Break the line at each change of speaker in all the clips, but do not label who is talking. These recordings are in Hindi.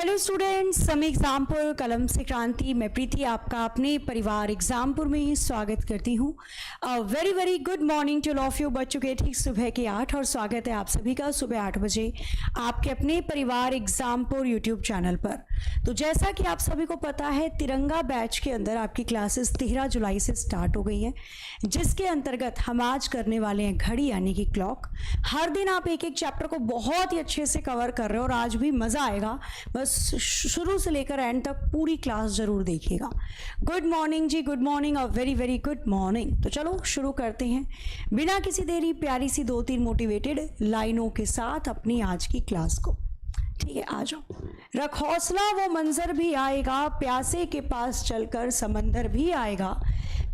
हेलो स्टूडेंट्स, समय एग्जामपुर कलम से क्रांति, मैं प्रीति आपका अपने परिवार एग्जामपुर में ही स्वागत करती हूँ। Very very good morning to all of you. बच चुके ठीक सुबह के 8 और स्वागत है आप सभी का सुबह 8 बजे आपके अपने परिवार एग्जामपुर यूट्यूब चैनल पर। तो जैसा कि आप सभी को पता है, तिरंगा बैच के अंदर आपकी क्लासेस 13 जुलाई से स्टार्ट हो गई हैं, जिसके अंतर्गत हम आज करने वाले हैं घड़ी यानी कि क्लॉक। हर दिन आप एक एक चैप्टर को बहुत ही अच्छे से कवर कर रहे हो और आज भी मज़ा आएगा। बस शुरू से लेकर एंड तक पूरी क्लास जरूर देखिएगा। गुड मॉर्निंग जी, गुड मॉर्निंग और वेरी वेरी गुड मॉर्निंग। तो चलो शुरू करते हैं बिना किसी देरी, प्यारी सी 2-3 मोटिवेटेड लाइनों के साथ अपनी आज की क्लास को। ठीक है, आ जाओ। रख हौसला, वो मंजर भी आएगा, प्यासे के पास चलकर समंदर भी आएगा।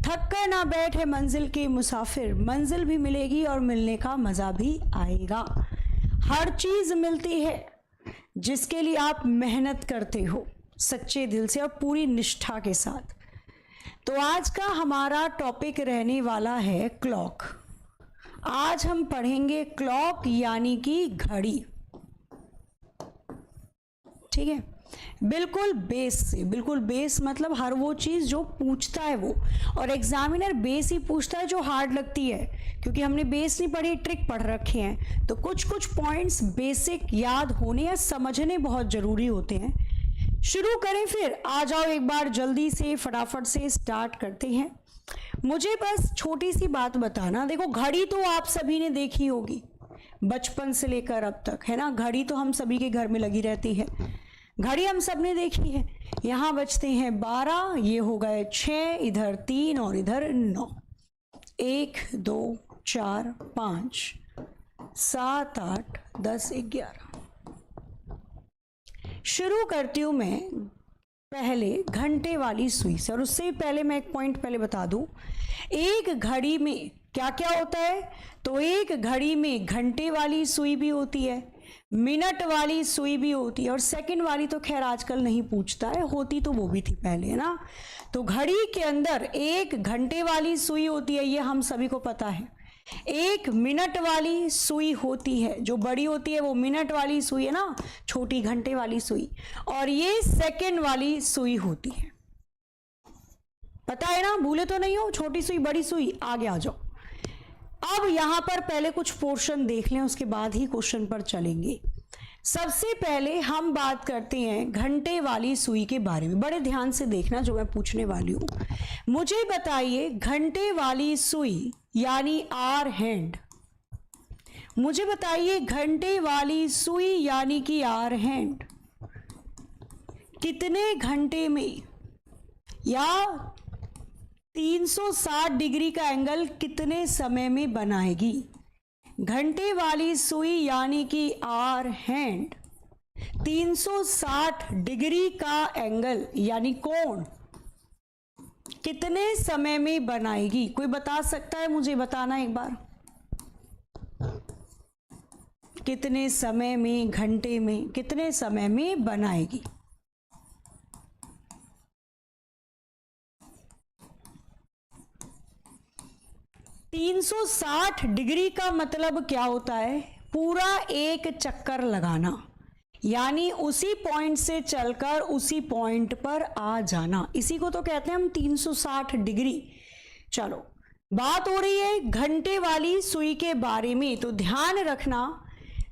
थक कर ना बैठे मंजिल के मुसाफिर, मंजिल भी मिलेगी और मिलने का मजा भी आएगा। हर चीज मिलती है जिसके लिए आप मेहनत करते हो सच्चे दिल से और पूरी निष्ठा के साथ। तो आज का हमारा टॉपिक रहने वाला है क्लॉक। आज हम पढ़ेंगे क्लॉक यानी कि घड़ी। ठीक है, बिल्कुल बेस से, बिल्कुल बेस मतलब हर वो चीज़ जो पूछता है वो, और एग्जामिनर बेस ही पूछता है जो हार्ड लगती है, क्योंकि हमने बेस नहीं पढ़ी, ट्रिक पढ़ रखे हैं। तो कुछ कुछ पॉइंट्स बेसिक याद होने या समझने बहुत ज़रूरी होते हैं। शुरू करें फिर, आ जाओ एक बार जल्दी से फटाफट से स्टार्ट करते हैं। मुझे बस छोटी सी बात बताना, देखो घड़ी तो आप सभी ने देखी होगी बचपन से लेकर अब तक, है ना। घड़ी तो हम सभी के घर में लगी रहती है, घड़ी हम सब ने देखी है। यहाँ बजते हैं 12, ये हो गए 6, इधर 3 और इधर 9। 1 2 4 5 7 8 10 11। शुरू करती हूँ मैं पहले घंटे वाली सुई से, और उससे पहले मैं एक पॉइंट पहले बता दूं। एक घड़ी में क्या क्या होता है, तो एक घड़ी में घंटे वाली सुई भी होती है, मिनट वाली सुई भी होती है, और सेकंड वाली तो खैर आजकल नहीं पूछता है, होती तो वो भी थी पहले, है ना। तो घड़ी के अंदर एक घंटे वाली सुई होती है, ये हम सभी को पता है। एक मिनट वाली सुई होती है, जो बड़ी होती है वो मिनट वाली सुई है ना, छोटी घंटे वाली सुई, और ये सेकंड वाली सुई होती है। पता है ना, भूले तो नहीं हो, छोटी सुई बड़ी सुई। आगे आ जाओ। अब यहां पर पहले कुछ पोर्शन देख लें, उसके बाद ही क्वेश्चन पर चलेंगे। सबसे पहले हम बात करते हैं घंटे वाली सुई के बारे में। बड़े ध्यान से देखना जो मैं पूछने वाली हूं। मुझे बताइए घंटे वाली सुई यानी आर हैंड, मुझे बताइए घंटे वाली सुई यानी कि आर हैंड कितने घंटे में या 360 डिग्री का एंगल कितने समय में बनाएगी। घंटे वाली सुई यानी कि आर हैंड 360 डिग्री का एंगल यानी कोण कितने समय में बनाएगी। कोई बता सकता है, मुझे बताना एक बार, कितने समय में, घंटे में कितने समय में बनाएगी। तीन 360 डिग्री का मतलब क्या होता है, पूरा एक चक्कर लगाना, यानी उसी पॉइंट से चलकर उसी पॉइंट पर आ जाना, इसी को तो कहते हैं हम 360 डिग्री। चलो बात हो रही है घंटे वाली सुई के बारे में, तो ध्यान रखना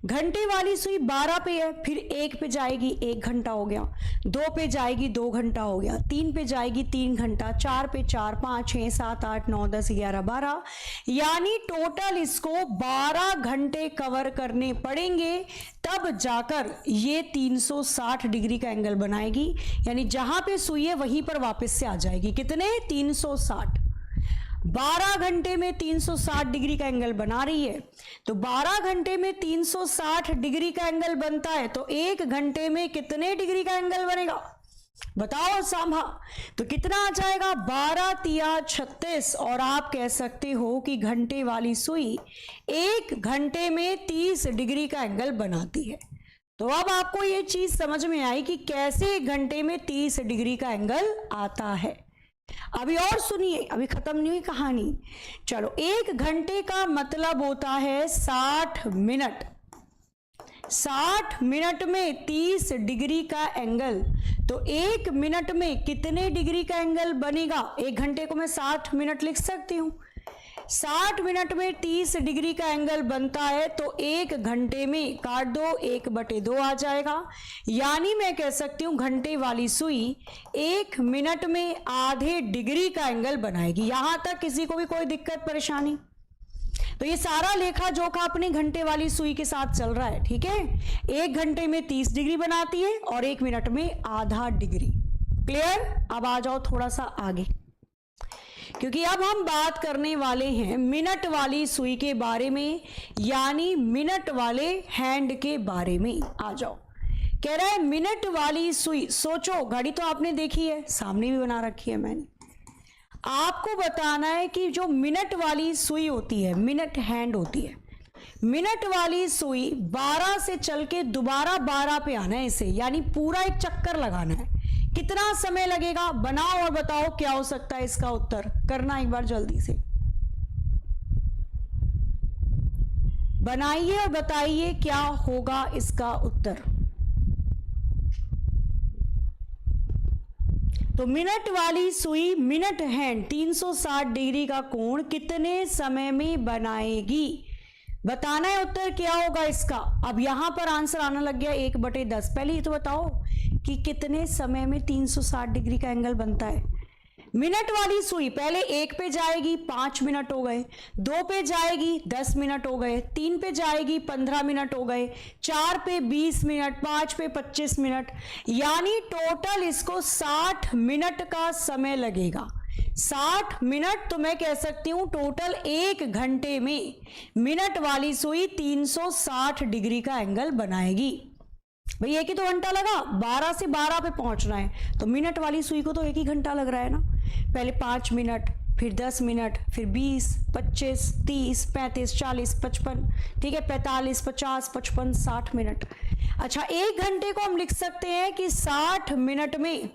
घंटे वाली सुई 12 पे है, फिर 1 पे जाएगी 1 घंटा हो गया, 2 पे जाएगी 2 घंटा हो गया, 3 पे जाएगी 3 घंटा, 4 पे 4, 5 6 7 8 9 10 11 12, यानी टोटल इसको 12 घंटे कवर करने पड़ेंगे, तब जाकर ये 360 डिग्री का एंगल बनाएगी। यानी जहां पे सुई है वहीं पर वापस से आ जाएगी। कितने, 360। 12 घंटे में 360 डिग्री का एंगल बना रही है, तो 12 घंटे में 360 डिग्री का एंगल बनता है, तो 1 घंटे में कितने डिग्री का एंगल बनेगा बताओ सांभा। तो कितना आ जाएगा, 12 तिया 36, और आप कह सकते हो कि घंटे वाली सुई 1 घंटे में 30 डिग्री का एंगल बनाती है। तो अब आपको ये चीज समझ में आई कि कैसे 1 घंटे में 30 डिग्री का एंगल आता है। अभी और सुनिए, अभी खत्म नहीं हुई कहानी। चलो, 1 घंटे का मतलब होता है 60 मिनट, 60 मिनट में 30 डिग्री का एंगल, तो 1 मिनट में कितने डिग्री का एंगल बनेगा? 1 घंटे को मैं 60 मिनट लिख सकती हूँ। 60 मिनट में 30 डिग्री का एंगल बनता है, तो 1 घंटे में काट दो, 1/2 आ जाएगा। यानी मैं कह सकती हूँ घंटे वाली सुई 1 मिनट में आधे डिग्री का एंगल बनाएगी। यहां तक किसी को भी कोई दिक्कत परेशानी? तो ये सारा लेखा जोखा अपने घंटे वाली सुई के साथ चल रहा है, ठीक है। 1 घंटे में 30 डिग्री बनाती है और 1 मिनट में आधा डिग्री। क्लियर? अब आ जाओ थोड़ा सा आगे, क्योंकि अब हम बात करने वाले हैं मिनट वाली सुई के बारे में, यानी मिनट वाले हैंड के बारे में। आ जाओ, कह रहा है मिनट वाली सुई। सोचो, घड़ी तो आपने देखी है, सामने भी बना रखी है मैंने। आपको बताना है कि जो मिनट वाली सुई होती है, मिनट हैंड होती है, मिनट वाली सुई 12 से चल के दोबारा 12 पे आना है इसे, यानी पूरा एक चक्कर लगाना है। कितना समय लगेगा? बनाओ और बताओ क्या हो सकता है इसका उत्तर। करना एक बार जल्दी से, बनाइए और बताइए क्या होगा इसका उत्तर। तो मिनट वाली सुई, मिनट हैंड 360 डिग्री का कोण कितने समय में बनाएगी? बताना है उत्तर क्या होगा इसका। अब यहां पर आंसर आना लग गया 1/10। पहले ये तो बताओ कि कितने समय में 360 डिग्री का एंगल बनता है। मिनट वाली सुई पहले 1 पे जाएगी, 5 मिनट हो गए। 2 पे जाएगी, 10 मिनट हो गए। 3 पे जाएगी, 15 मिनट हो गए। 4 पे 20 मिनट, 5 पे 25 मिनट, यानी टोटल इसको 60 मिनट का समय लगेगा। 60 मिनट, तो मैं कह सकती हूं टोटल 1 घंटे में मिनट वाली सुई 360 डिग्री का एंगल बनाएगी। भाई 1 ही तो घंटा लगा, 12 से 12 पे पहुंचना है, तो मिनट वाली सुई को तो 1 ही घंटा लग रहा है ना। पहले 5 मिनट, फिर 10 मिनट, फिर 20, 25, 30, 35, 40, 55, ठीक है, 45, 50, 55, 60 मिनट। अच्छा, 1 घंटे को हम लिख सकते हैं कि 60 मिनट में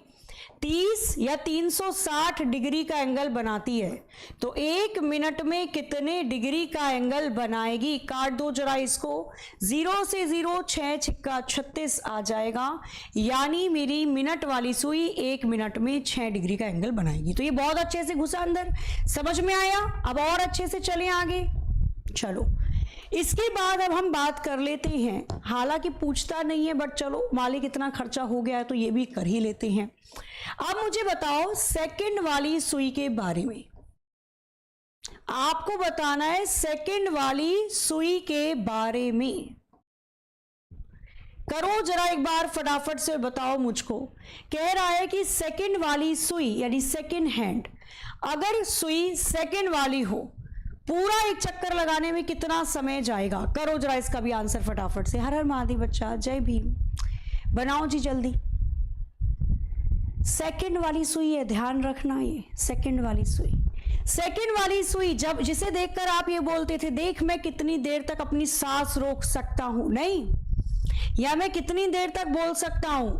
30 या 360 डिग्री का एंगल बनाती है, तो 1 मिनट में कितने डिग्री का एंगल बनाएगी? काट दो जरा इसको, 0 से 0, 6 छिक्का 36 आ जाएगा। यानी मेरी मिनट वाली सुई 1 मिनट में 6 डिग्री का एंगल बनाएगी। तो ये बहुत अच्छे से घुसा अंदर, समझ में आया? अब और अच्छे से चलें आगे। चलो, इसके बाद अब हम बात कर लेते हैं, हालांकि पूछता नहीं है बट चलो मालिक इतना खर्चा हो गया है तो ये भी कर ही लेते हैं। अब मुझे बताओ सेकंड वाली सुई के बारे में। आपको बताना है सेकंड वाली सुई के बारे में। करो जरा एक बार फटाफट से बताओ मुझको। कह रहा है कि सेकंड वाली सुई यानी सेकंड हैंड, अगर सुई सेकंड वाली हो, पूरा एक चक्कर लगाने में कितना समय जाएगा? करो जरा इसका भी आंसर फटाफट से। हर हर महादेव बच्चा, जय भीम, बनाओ जी जल्दी। सेकंड वाली सुई है, ध्यान रखना, ये सेकंड वाली सुई। सेकंड वाली सुई जब, जिसे देखकर आप ये बोलते थे, देख मैं कितनी देर तक अपनी सांस रोक सकता हूं, नहीं, या मैं कितनी देर तक बोल सकता हूं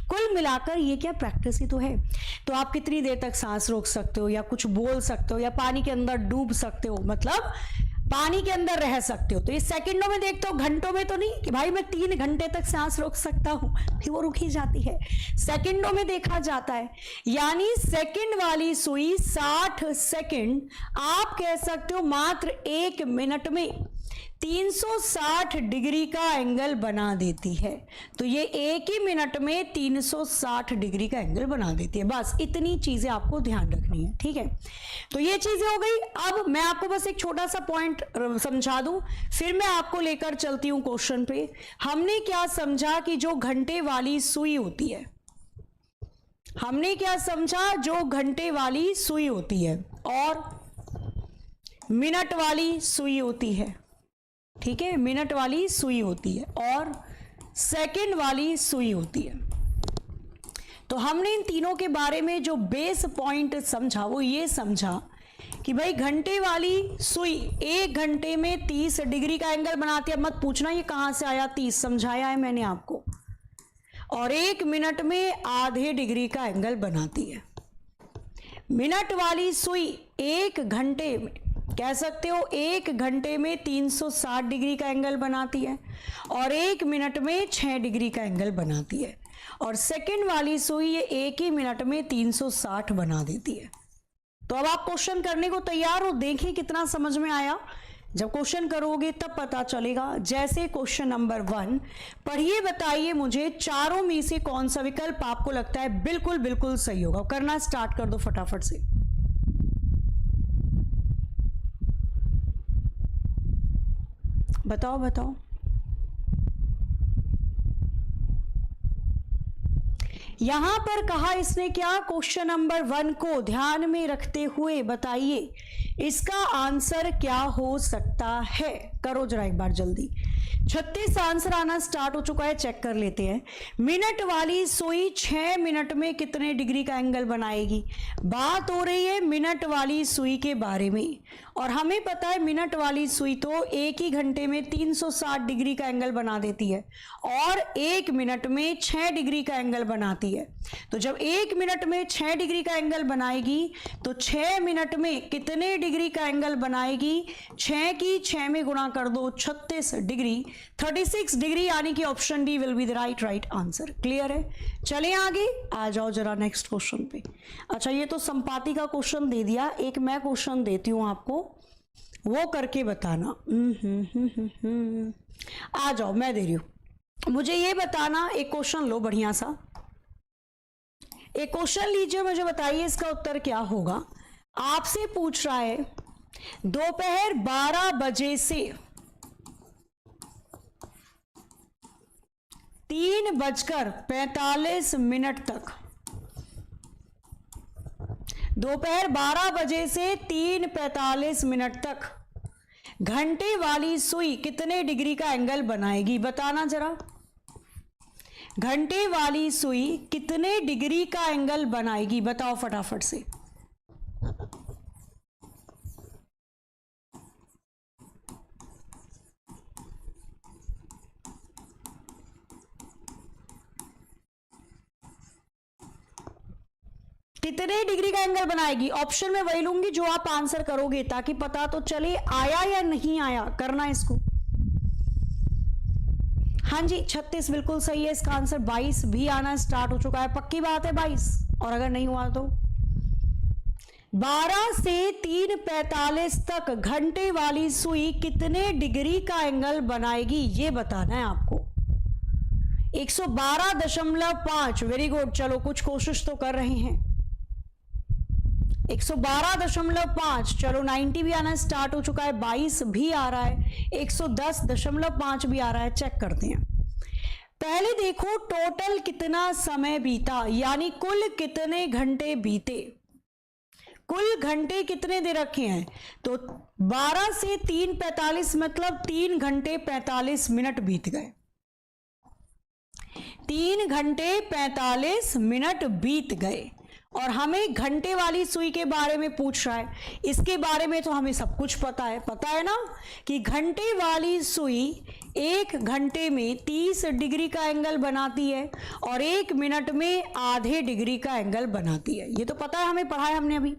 कुल मिलाकर ये क्या प्रैक्टिस ही तो है। तो आप कितनी देर तक सांस रोक सकते हो, या कुछ बोल सकते हो, या पानी के अंदर डूब सकते हो, मतलब पानी के अंदर रह सकते हो। तो ये सेकंडों में देखते हो, घंटों में तो नहीं कि भाई मैं 3 घंटे तक सांस रोक सकता हूं, फिर वो रुक ही जाती है, सेकंडों में देखा जाता है। यानी सेकंड वाली सुई 60 सेकंड, आप कह सकते हो मात्र 1 मिनट में 360 डिग्री का एंगल बना देती है। तो ये 1 ही मिनट में 360 डिग्री का एंगल बना देती है। बस इतनी चीजें आपको ध्यान रखनी है, ठीक है। तो ये चीजें हो गई। अब मैं आपको बस एक छोटा सा पॉइंट समझा दूं, फिर मैं आपको लेकर चलती हूं क्वेश्चन पे। हमने क्या समझा कि जो घंटे वाली सुई होती है, हमने क्या समझा, जो घंटे वाली सुई होती है और मिनट वाली सुई होती है, ठीक है, मिनट वाली सुई होती है और सेकंड वाली सुई होती है। तो हमने इन तीनों के बारे में जो बेस पॉइंट समझा वो ये समझा कि भाई घंटे वाली सुई 1 घंटे में 30 डिग्री का एंगल बनाती है। मत पूछना ये कहां से आया 30, समझाया है मैंने आपको। और 1 मिनट में आधे डिग्री का एंगल बनाती है। मिनट वाली सुई 1 घंटे में, कह सकते हो 1 घंटे में 360 डिग्री का एंगल बनाती है और 1 मिनट में 6 डिग्री का एंगल बनाती है। और सेकंड वाली सुई ये 1 ही मिनट में 360 बना देती है। तो अब आप क्वेश्चन करने को तैयार हो? देखिए कितना समझ में आया। जब क्वेश्चन करोगे तब पता चलेगा। जैसे क्वेश्चन नंबर 1, पढ़िए बताइए मुझे चारों में से कौन सा विकल्प आपको लगता है बिल्कुल बिल्कुल सही होगा। करना स्टार्ट कर दो फटाफट से। बताओ बताओ। यहां पर कहा इसने क्या, क्वेश्चन नंबर 1 को ध्यान में रखते हुए बताइए इसका आंसर क्या हो सकता है। करो जरा एक बार जल्दी। 36 आंसर आना स्टार्ट हो चुका है, चेक कर लेते हैं। मिनट वाली सुई 6 मिनट में कितने डिग्री का एंगल बनाएगी। बात हो रही है मिनट वाली सुई के बारे में और हमें पता है मिनट वाली सुई तो 1 ही घंटे में 360 डिग्री का एंगल बना देती है और 1 मिनट में 6 डिग्री का एंगल बनाती है। तो जब 1 मिनट में 6 डिग्री का एंगल बनाएगी तो 6 मिनट में कितने डिग्री का एंगल बनाएगी। 6 की 6 में गुणा कर दो, 36 डिग्री, 36 डिग्री, यानी कि option D will be the right answer. Clear है? चले आगे, आ जाओ जरा नेक्स्ट क्वेश्चन पे। अच्छा ये तो संपाति का क्वेश्चन दे दिया, एक मैं क्वेश्चन देती हूं आपको, वो करके बताना। आ जाओ मैं दे रही हूं, मुझे ये बताना। एक क्वेश्चन लो बढ़िया सा, एक क्वेश्चन लीजिए, मुझे बताइए इसका उत्तर क्या होगा। आपसे पूछ रहा है दोपहर 12 बजे से 3:45 तक, दोपहर 12 बजे से 3:45 तक घंटे वाली सुई कितने डिग्री का एंगल बनाएगी। बताना जरा, घंटे वाली सुई कितने डिग्री का एंगल बनाएगी, बताओ फटाफट से। कितने डिग्री का एंगल बनाएगी। ऑप्शन में वही लूंगी जो आप आंसर करोगे ताकि पता तो चले आया या नहीं आया। करना इसको। हाँ जी 36 बिल्कुल सही है इसका आंसर। 22 भी आना स्टार्ट हो चुका है, पक्की बात है 22, और अगर नहीं हुआ तो 12 से 3:45 तक घंटे वाली सुई कितने डिग्री का एंगल बनाएगी ये बताना है आपको। 112.5, वेरी गुड, चलो कुछ कोशिश तो कर रहे हैं। 112.5, चलो 90 भी आना स्टार्ट हो चुका है, 22 भी आ रहा है, 110.5 भी आ रहा है। चेक करते हैं। पहले देखो टोटल कितना समय बीता, यानी कुल कितने घंटे बीते। कुल घंटे कितने दे रखे हैं, तो 12 से 3:45 मतलब 3 घंटे 45 मिनट बीत गए। 3 घंटे 45 मिनट बीत गए और हमें घंटे वाली सुई के बारे में पूछ रहा है। इसके बारे में तो हमें सब कुछ पता है ना कि घंटे वाली सुई 1 घंटे में 30 डिग्री का एंगल बनाती है और 1 मिनट में आधे डिग्री का एंगल बनाती है। ये तो पता है, हमें पढ़ा है हमने अभी।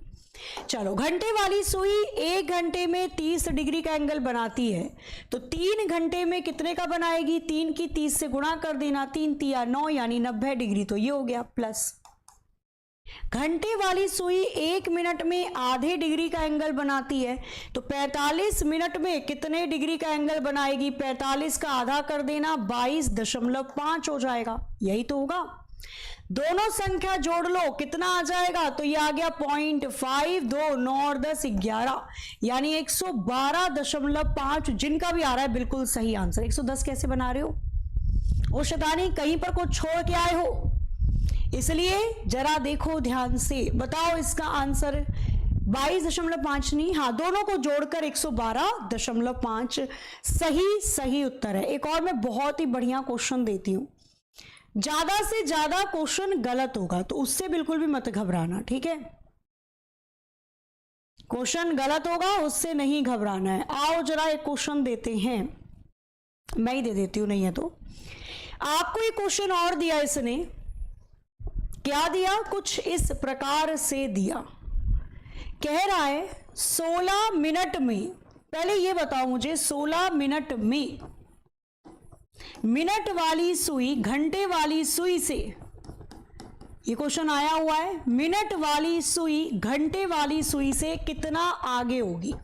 चलो घंटे वाली सुई 1 घंटे में 30 डिग्री का एंगल बनाती है तो 3 घंटे में कितने का बनाएगी। 3 की 30 से गुणा कर देना, 3 तिया 9 यानी 90 डिग्री, तो ये हो गया प्लस। घंटे वाली सुई 1 मिनट में आधे डिग्री का एंगल बनाती है तो 45 मिनट में कितने डिग्री का एंगल बनाएगी। 45 का आधा कर देना, 22.5 हो जाएगा, यही तो होगा। दोनों संख्या जोड़ लो, कितना आ जाएगा, तो ये आ गया 0.5, 2, 9 और 10 11, यानी 112.5। जिनका भी आ रहा है बिल्कुल सही आंसर। 110 कैसे बना रहे हो, वो शैतानी कहीं पर कुछ छोड़ के आए हो, इसलिए जरा देखो ध्यान से, बताओ इसका आंसर। 22.5 नहीं, हाँ दोनों को जोड़कर 112.5 सही उत्तर है। एक और मैं बहुत ही बढ़िया क्वेश्चन देती हूं, ज्यादा से ज्यादा क्वेश्चन गलत होगा तो उससे बिल्कुल भी मत घबराना, ठीक है। क्वेश्चन गलत होगा उससे नहीं घबराना है। आओ जरा एक क्वेश्चन देते हैं, मैं ही दे देती हूं, नहीं है तो। आपको एक क्वेश्चन और दिया इसने, क्या दिया, कुछ इस प्रकार से दिया, कह रहा है 16 मिनट में, पहले ये बताओ मुझे 16 मिनट में मिनट वाली सुई घंटे वाली सुई से, ये क्वेश्चन आया हुआ है, मिनट वाली सुई घंटे वाली सुई से कितना आगे होगी।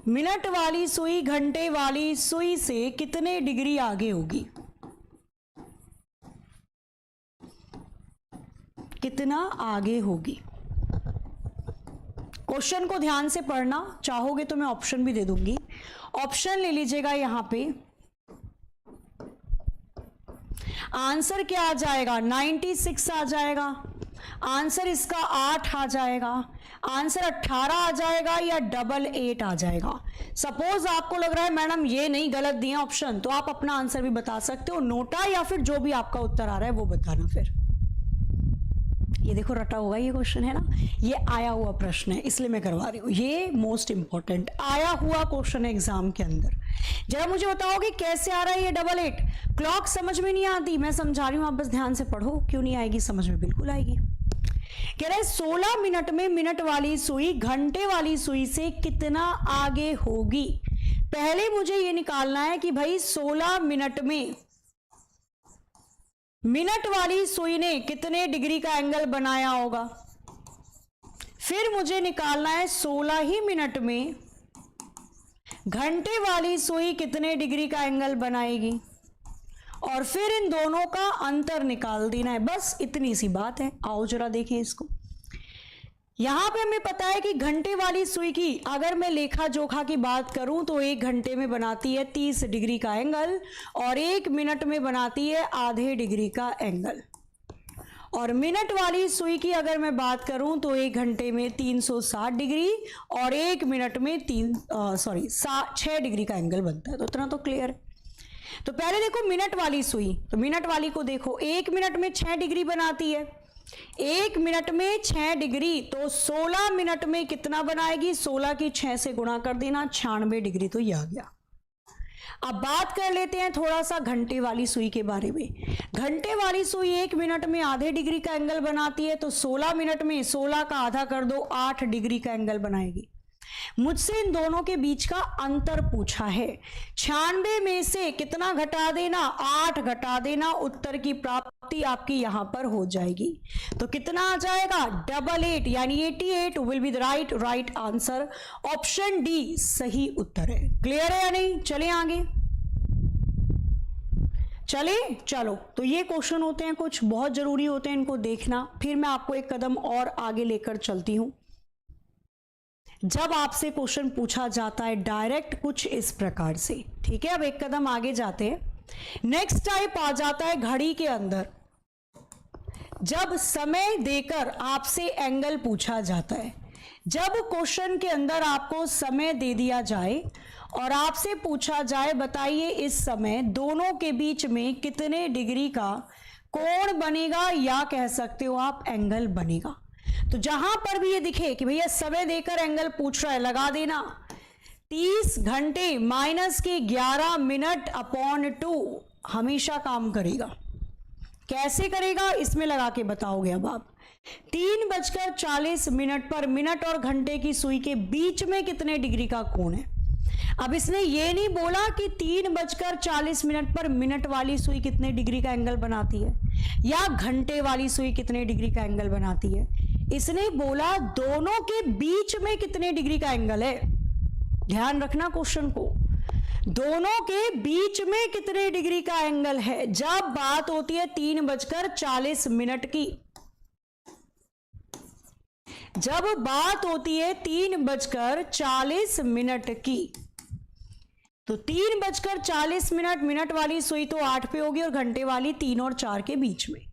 मिनट वाली सुई घंटे वाली सुई से कितने डिग्री आगे होगी, कितना आगे होगी। क्वेश्चन को ध्यान से पढ़ना, चाहोगे तो मैं ऑप्शन भी दे दूंगी। ऑप्शन ले लीजिएगा, यहां पे आंसर क्या आ जाएगा, 96 आ जाएगा, आंसर इसका 8 आ जाएगा, आंसर 18 आ जाएगा या 88 आ जाएगा। सपोज आपको लग रहा है मैडम ये नहीं, गलत दिए ऑप्शन, तो आप अपना आंसर भी बता सकते हो, नोटा या फिर जो भी आपका उत्तर आ रहा है वो बताना। फिर ये देखो रटा होगा ये क्वेश्चन है ना, ये आया हुआ प्रश्न है इसलिए मैं करवा रही हूं, ये मोस्ट इंपॉर्टेंट आया हुआ क्वेश्चन है एग्जाम के अंदर। जरा मुझे बताओगे कैसे आ रहा है ये 88? क्लॉक समझ में नहीं आती, मैं समझा रही हूं, आप बस ध्यान से पढ़ो। क्यों नहीं आएगी, समझ में बिल्कुल आएगी। कह रहे 16 मिनट में मिनट वाली सुई घंटे वाली सुई से कितना आगे होगी। पहले मुझे ये निकालना है कि भाई 16 मिनट में मिनट वाली सुई ने कितने डिग्री का एंगल बनाया होगा। फिर मुझे निकालना है 16 ही मिनट में घंटे वाली सुई कितने डिग्री का एंगल बनाएगी, और फिर इन दोनों का अंतर निकाल देना है। बस इतनी सी बात है। आओ जरा देखें इसको। यहां पे हमें पता है कि घंटे वाली सुई की अगर मैं लेखा जोखा की बात करूं तो 1 घंटे में बनाती है 30 डिग्री का एंगल, और 1 मिनट में बनाती है आधे डिग्री का एंगल। और मिनट वाली सुई की अगर मैं बात करूं तो 1 घंटे में 360 डिग्री और 1 मिनट में 6 डिग्री का एंगल बनता है। तो इतना तो क्लियर है। तो पहले देखो मिनट वाली सुई, तो मिनट वाली को देखो, 1 मिनट में 6 डिग्री बनाती है, 1 मिनट में 6 डिग्री, तो 16 मिनट में कितना बनाएगी, 16 की 6 से गुणा कर देना, 96 डिग्री। तो ये आ गया। अब बात कर लेते हैं थोड़ा सा घंटे वाली सुई के बारे में। घंटे वाली सुई 1 मिनट में आधे डिग्री का एंगल बनाती है, तो 16 मिनट में 16 का आधा कर दो, 8 डिग्री का एंगल बनाएगी। मुझसे इन दोनों के बीच का अंतर पूछा है। 96 में से कितना घटा देना, 8 घटा देना, उत्तर की प्राप्ति आपकी यहां पर हो जाएगी। तो कितना आ जाएगा, 88, यानी 88 will be the right answer. Option D सही उत्तर है। क्लियर है या नहीं? चलें आगे, चले चलो। तो ये क्वेश्चन होते हैं, कुछ बहुत जरूरी होते हैं, इनको देखना। फिर मैं आपको एक कदम और आगे लेकर चलती हूं। जब आपसे क्वेश्चन पूछा जाता है डायरेक्ट कुछ इस प्रकार से, ठीक है। अब एक कदम आगे जाते हैं। नेक्स्ट टाइप आ जाता है घड़ी के अंदर। जब समय देकर आपसे एंगल पूछा जाता है, जब क्वेश्चन के अंदर आपको समय दे दिया जाए और आपसे पूछा जाए बताइए इस समय दोनों के बीच में कितने डिग्री का कोण बनेगा, या कह सकते हो आप एंगल बनेगा। तो जहां पर भी ये दिखे कि भैया समय देकर एंगल पूछ रहा है, लगा देना 30 घंटे माइनस के 11 मिनट अपॉन 2 हमेशा काम करेगा। कैसे करेगा इसमें लगा के बताओगे। अब आप 3:40 पर मिनट और घंटे की सुई के बीच में कितने डिग्री का कोण है। अब इसने ये नहीं बोला कि 3:40 पर मिनट वाली सुई कितने डिग्री का एंगल बनाती है या घंटे वाली सुई कितने डिग्री का एंगल बनाती है। इसने बोला दोनों के बीच में कितने डिग्री का एंगल है। ध्यान रखना क्वेश्चन को, दोनों के बीच में कितने डिग्री का एंगल है। जब बात होती है 3:40 की, जब बात होती है 3:40 की, तो 3:40 मिनट वाली सुई तो 8 पे होगी और घंटे वाली 3 और 4 के बीच में।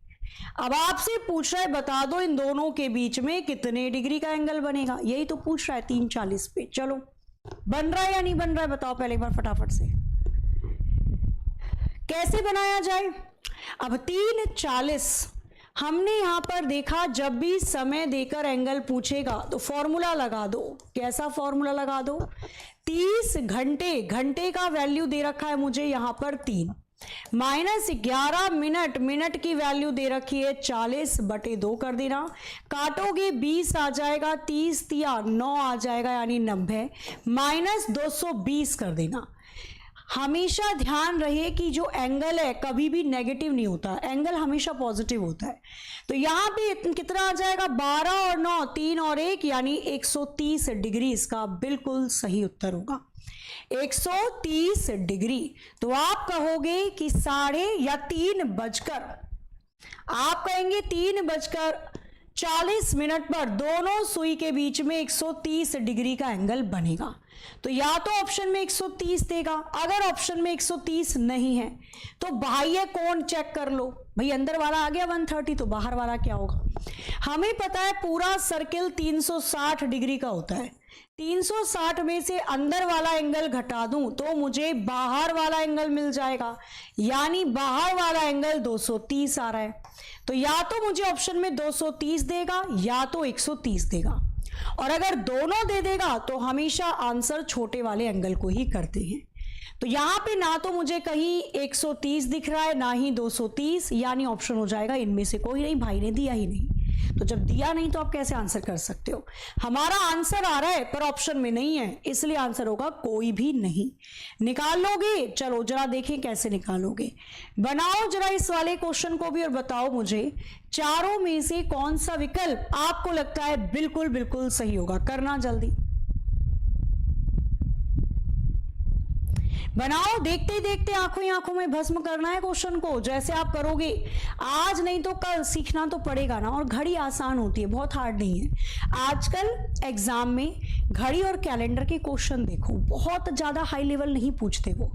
अब आपसे पूछ रहा है बता दो इन दोनों के बीच में कितने डिग्री का एंगल बनेगा, यही तो पूछ रहा है 3:40 पे। चलो बन रहा है या नहीं बन रहा है बताओ पहले एक बार फटाफट से, कैसे बनाया जाए। अब 3:40 हमने यहाँ पर देखा जब भी समय देकर एंगल पूछेगा तो फॉर्मूला लगा दो। कैसा फॉर्मूला लगा दो? 30 घंटे, घंटे का वैल्यू दे रखा है मुझे यहाँ पर 3, माइनस 11 मिनट, मिनट की वैल्यू दे रखी है 40/2 कर देना। काटोगे 20 आ जाएगा, 30 तिया 9 आ जाएगा यानी 90, माइनस 220 कर देना। हमेशा ध्यान रहे कि जो एंगल है कभी भी नेगेटिव नहीं होता, एंगल हमेशा पॉजिटिव होता है। तो यहाँ पे कितना आ जाएगा? 12 और 9, 3 और 1 यानी 130 डिग्री इसका बिल्कुल सही उत्तर होगा, 130 डिग्री। तो आप कहोगे कि 3:30, आप कहेंगे 3:40 पर दोनों सुई के बीच में 130 डिग्री का एंगल बनेगा। तो या तो ऑप्शन में 130 देगा, अगर ऑप्शन में 130 नहीं है तो बाह्य कोण चेक कर लो। भाई अंदर वाला आ गया 130, तो बाहर वाला क्या होगा? हमें पता है पूरा सर्किल 360 डिग्री का होता है। 360 में से अंदर वाला एंगल घटा दूं तो मुझे बाहर वाला एंगल मिल जाएगा, यानी बाहर वाला एंगल 230 आ रहा है। तो या तो मुझे ऑप्शन में 230 देगा या तो 130 देगा, और अगर दोनों दे देगा तो हमेशा आंसर छोटे वाले एंगल को ही करते हैं। तो यहां पे ना तो मुझे कहीं 130 दिख रहा है ना ही 230, यानी ऑप्शन हो जाएगा इनमें से कोई नहीं। भाई ने दिया ही नहीं, तो जब दिया नहीं तो आप कैसे आंसर कर सकते हो? हमारा आंसर आ रहा है पर ऑप्शन में नहीं है, इसलिए आंसर होगा कोई भी नहीं। निकाल लोगे? चलो जरा देखें कैसे निकालोगे। बनाओ जरा इस वाले क्वेश्चन को भी और बताओ मुझे चारों में से कौन सा विकल्प आपको लगता है बिल्कुल बिल्कुल सही होगा। करना जल्दी बनाओ, देखते देखते आंखों ही आंखों में भस्म करना है क्वेश्चन को। जैसे आप करोगे आज नहीं तो कल सीखना तो पड़ेगा ना। और घड़ी आसान होती है, बहुत हार्ड नहीं है। आजकल एग्जाम में घड़ी और कैलेंडर के क्वेश्चन देखो, बहुत ज्यादा हाई लेवल नहीं पूछते वो।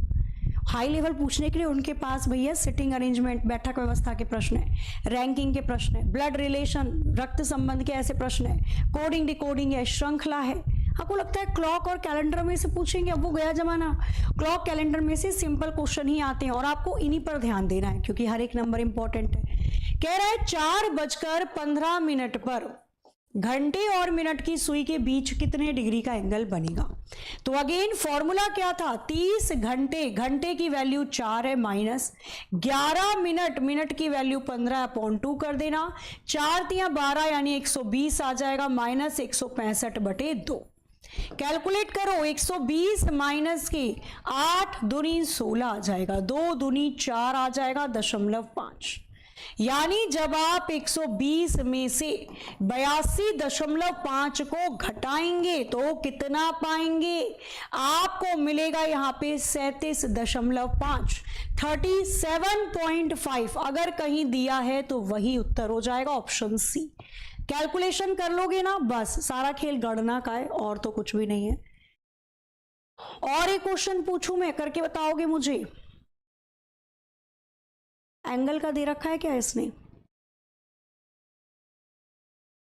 हाई लेवल पूछने के लिए उनके पास भैया सिटिंग अरेंजमेंट, बैठक व्यवस्था के प्रश्न है, रैंकिंग के प्रश्न है, ब्लड रिलेशन, रक्त संबंध के ऐसे प्रश्न है, कोडिंग डिकोडिंग है, श्रृंखला है। आपको लगता है क्लॉक और कैलेंडर में से पूछेंगे? अब वो गया जमाना, क्लॉक कैलेंडर में से सिंपल क्वेश्चन ही आते हैं और आपको इन्हीं पर ध्यान देना है क्योंकि हर एक नंबर इंपॉर्टेंट है। कह रहा है 4:15 पर घंटे और मिनट की सुई के बीच कितने डिग्री का एंगल बनेगा? तो अगेन फॉर्मूला क्या था? 30 घंटे, घंटे की वैल्यू 4 है, माइनस 11 मिनट, मिनट की वैल्यू 15/2 कर देना। 4 तिया 12 यानी 120 आ जाएगा, माइनस 165/2। कैलकुलेट करो, 120 माइनस के 8 दूनी 16 आ जाएगा, 2 दूनी 4 आ जाएगा, 0.5। यानी जब आप 120 में से 82.5 को घटाएंगे तो कितना पाएंगे? आपको मिलेगा यहाँ पे 37.5, 37.5। अगर कहीं दिया है तो वही उत्तर हो जाएगा, ऑप्शन सी। कैलकुलेशन कर लोगे ना, बस सारा खेल गणना का है और तो कुछ भी नहीं है। और एक क्वेश्चन पूछूं मैं, करके बताओगे मुझे? एंगल का दे रखा है क्या इसने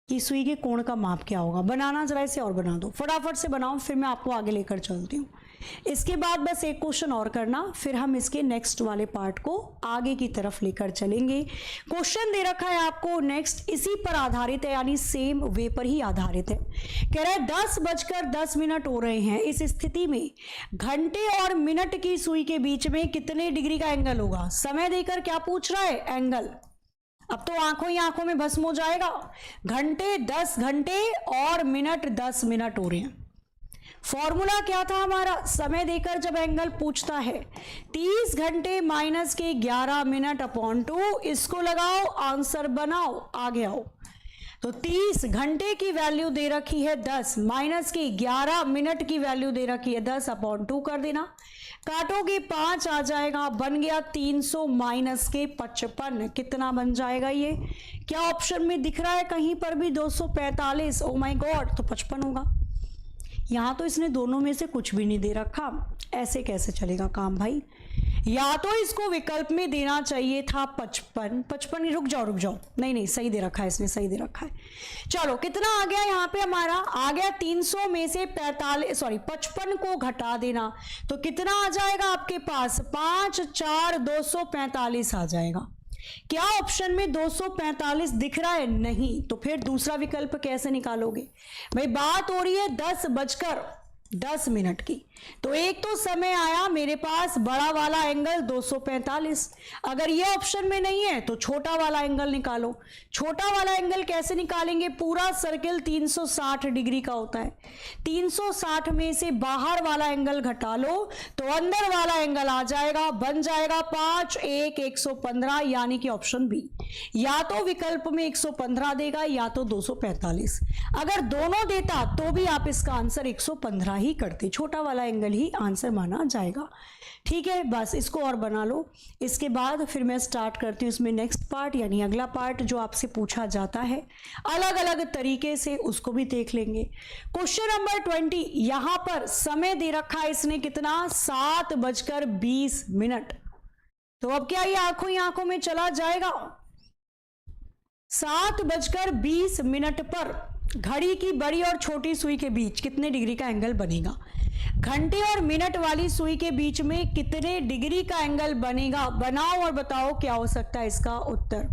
कि सुई के कोण का माप क्या होगा? बनाना जरा इसे और बना दो, फटाफट से बनाओ, फिर मैं आपको आगे लेकर चलती हूँ। इसके बाद बस एक क्वेश्चन और करना, फिर हम इसके नेक्स्ट वाले पार्ट को आगे की तरफ लेकर चलेंगे। क्वेश्चन दे रखा है आपको नेक्स्ट, इसी पर आधारित है, यानी सेम वे पर ही आधारित है। कह रहा है 10:10 हो रहे हैं, इस स्थिति में घंटे और मिनट की सुई के बीच में कितने डिग्री का एंगल होगा? समय देकर क्या पूछ रहा है? एंगल। अब तो आंखों ही आंखों में भस्म हो जाएगा। घंटे 10 घंटे और मिनट 10 मिनट हो रहे हैं। फॉर्मूला क्या था हमारा? समय देकर जब एंगल पूछता है 30 घंटे माइनस के 11 मिनट अपॉन 2, इसको लगाओ, आंसर बनाओ, आगे आओ। तो 30 घंटे की वैल्यू दे रखी है 10, माइनस की 11 मिनट की वैल्यू दे रखी है 10 अपॉन 2 कर देना। काटोगे 5 आ जाएगा, बन गया 300 माइनस के 55। कितना बन जाएगा ये? क्या ऑप्शन में दिख रहा है कहीं पर भी 245? ओ माय गॉड, तो 55 होगा। यहां तो इसने दोनों में से कुछ भी नहीं दे रखा, ऐसे कैसे चलेगा काम भाई? या तो इसको विकल्प में देना चाहिए था 55। रुक जाओ, नहीं सही दे रखा है इसने, सही दे रखा है। चलो कितना आ गया यहाँ पे हमारा? आ गया 300 में से 55 को घटा देना तो कितना आ जाएगा आपके पास? 5 4 245 आ जाएगा। क्या ऑप्शन में 245 दिख रहा है? नहीं, तो फिर दूसरा विकल्प कैसे निकालोगे भाई? बात हो रही है 10:10 की, तो एक तो समय आया मेरे पास बड़ा वाला एंगल 245। अगर ये ऑप्शन में नहीं है तो छोटा वाला एंगल निकालो। छोटा वाला एंगल कैसे निकालेंगे? पूरा सर्किल 360 डिग्री का होता है, 360 में से बाहर वाला एंगल घटा लो तो अंदर वाला एंगल आ जाएगा, बन जाएगा 5 1 115, यानी कि ऑप्शन बी। या तो विकल्प में 115 देगा या तो 245। अगर दोनों देता तो भी आप इसका आंसर 115 ही करते, छोटा वाला एंगल ही आंसर माना जाएगा। ठीक है, बस इसको और बना लो। इसके बाद फिर मैं स्टार्ट करती हूँ इसमें नेक्स्ट पार्ट, यानी अगला पार्ट जो आपसे पूछा जाता है अलग अलग तरीके से, उसको भी देख लेंगे। क्वेश्चन नंबर 20, यहां पर समय दे रखा है इसने कितना? 7:20। तो अब क्या ये आंखों ही आंखों में चला जाएगा? 7:20 पर घड़ी की बड़ी और छोटी सुई के बीच कितने डिग्री का एंगल बनेगा? घंटे और मिनट वाली सुई के बीच में कितने डिग्री का एंगल बनेगा? बनाओ और बताओ क्या हो सकता है इसका उत्तर।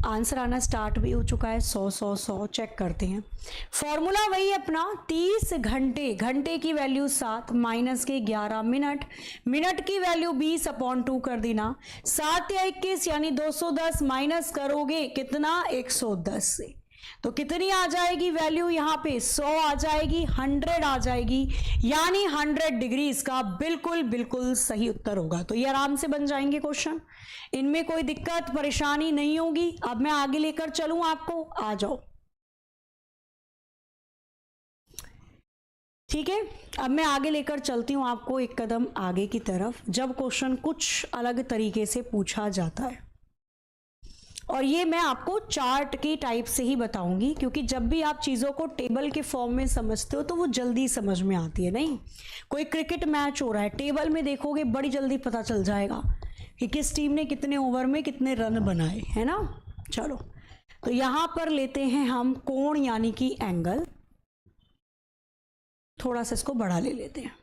आंसर आना स्टार्ट भी हो चुका है। 100 चेक करते हैं। फॉर्मूला वही अपना 30 घंटे, घंटे की वैल्यू 7 माइनस के 11 मिनट, मिनट की वैल्यू 20/2 कर देना। 7 या 21 यानी 210 माइनस करोगे कितना? 110 से, तो कितनी आ जाएगी वैल्यू? यहाँ पे 100 आ जाएगी, 100 आ जाएगी, यानी 100 डिग्री इसका बिल्कुल बिल्कुल सही उत्तर होगा। तो ये आराम से बन जाएंगे क्वेश्चन, इनमें कोई दिक्कत परेशानी नहीं होगी। अब मैं आगे लेकर चलूं आपको, आ जाओ। ठीक है, अब मैं आगे लेकर चलती हूं आपको एक कदम आगे की तरफ, जब क्वेश्चन कुछ अलग तरीके से पूछा जाता है। और ये मैं आपको चार्ट की टाइप से ही बताऊंगी, क्योंकि जब भी आप चीज़ों को टेबल के फॉर्म में समझते हो तो वो जल्दी समझ में आती है। नहीं, कोई क्रिकेट मैच हो रहा है, टेबल में देखोगे बड़ी जल्दी पता चल जाएगा कि किस टीम ने कितने ओवर में कितने रन बनाए, है ना। चलो, तो यहाँ पर लेते हैं हम कोण यानी कि एंगल, थोड़ा सा इसको बड़ा ले लेते हैं।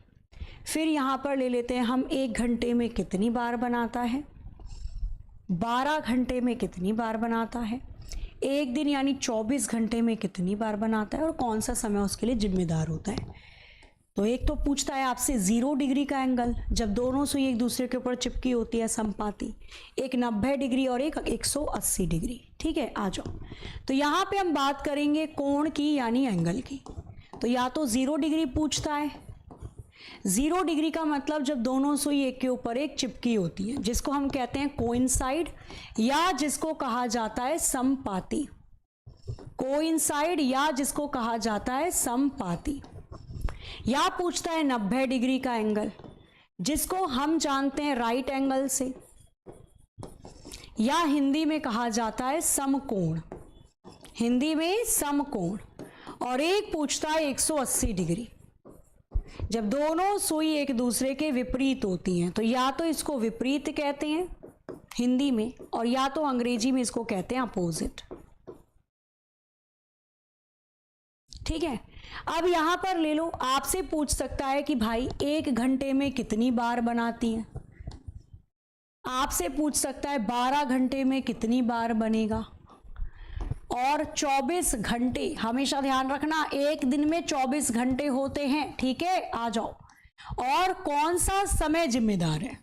फिर यहाँ पर ले लेते हैं हम 1 घंटे में कितनी बार बनाता है, 12 घंटे में कितनी बार बनाता है, एक दिन यानी 24 घंटे में कितनी बार बनाता है, और कौन सा समय उसके लिए जिम्मेदार होता है। तो एक तो पूछता है आपसे 0 डिग्री का एंगल, जब दोनों सुई एक दूसरे के ऊपर चिपकी होती है समपाती, एक 90 डिग्री और एक 180 डिग्री। ठीक है, आ जाओ। तो यहाँ पे हम बात करेंगे कोण की यानी एंगल की। तो या तो 0 डिग्री पूछता है, 0 डिग्री का मतलब जब दोनों सुई एक के ऊपर एक चिपकी होती है, जिसको हम कहते हैं कोइंसाइड, या जिसको कहा जाता है समपाती। कोइंसाइड या जिसको कहा जाता है समपाती। या पूछता है 90 डिग्री का एंगल, जिसको हम जानते हैं राइट एंगल से, या हिंदी में कहा जाता है समकोण, हिंदी में समकोण। और एक पूछता है 180 डिग्री, जब दोनों सुई एक दूसरे के विपरीत होती हैं। तो या तो इसको विपरीत कहते हैं हिंदी में, और या तो अंग्रेजी में इसको कहते हैं अपोजिट। ठीक है, अब यहां पर ले लो, आपसे पूछ सकता है कि भाई 1 घंटे में कितनी बार बनाती है, आपसे पूछ सकता है 12 घंटे में कितनी बार बनेगा, और 24 घंटे, हमेशा ध्यान रखना एक दिन में 24 घंटे होते हैं। ठीक है, आ जाओ। और कौन सा समय जिम्मेदार है,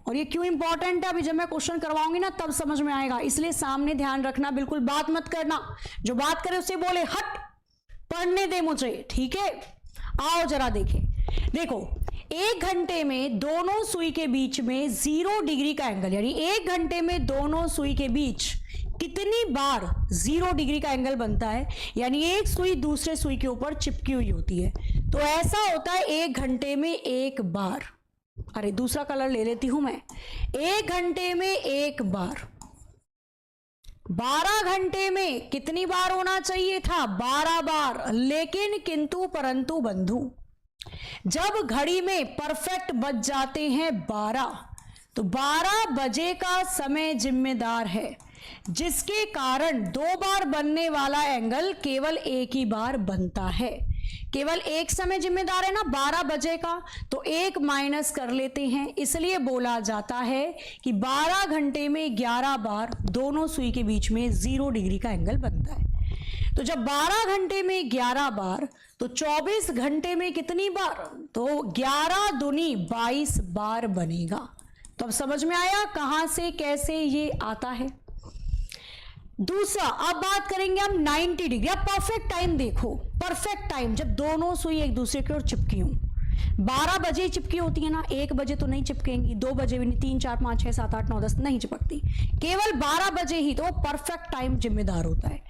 और ये क्यों इंपॉर्टेंट है, अभी जब मैं क्वेश्चन करवाऊंगी ना तब समझ में आएगा, इसलिए सामने ध्यान रखना, बिल्कुल बात मत करना, जो बात करे उससे बोले हट, पढ़ने दे मुझे। ठीक है, आओ जरा देखें। देखो, 1 घंटे में दोनों सुई के बीच में 0 डिग्री का एंगल, यानी 1 घंटे में दोनों सुई के बीच कितनी बार 0 डिग्री का एंगल बनता है, यानी एक सुई दूसरे सुई के ऊपर चिपकी हुई होती है। तो ऐसा होता है 1 घंटे में 1 बार। अरे दूसरा कलर ले लेती हूं मैं। 1 घंटे में 1 बार। 12 घंटे में कितनी बार होना चाहिए था? 12 बार। लेकिन किंतु परंतु बंधु, जब घड़ी में परफेक्ट बज जाते हैं 12, तो 12 बजे का समय जिम्मेदार है, जिसके कारण 2 बार बनने वाला एंगल केवल 1 ही बार बनता है। केवल एक समय जिम्मेदार है ना 12 बजे का, तो एक माइनस कर लेते हैं। इसलिए बोला जाता है कि 12 घंटे में 11 बार दोनों सुई के बीच में 0 डिग्री का एंगल बनता है। तो जब 12 घंटे में 11 बार, तो 24 घंटे में कितनी बार? तो 11 दूनी 22 बार बनेगा। तो अब समझ में आया कहां से कैसे ये आता है। दूसरा, अब बात करेंगे हम 90 डिग्री। अब परफेक्ट टाइम देखो, परफेक्ट टाइम जब दोनों सुई एक दूसरे की ओर चिपकी हों। 12 बजे चिपकी होती है ना, 1 बजे तो नहीं चिपकेंगी, 2 बजे भी नहीं, 3 4 5 6 7 8 9 10 नहीं चिपकती, केवल 12 बजे ही तो परफेक्ट टाइम जिम्मेदार होता है।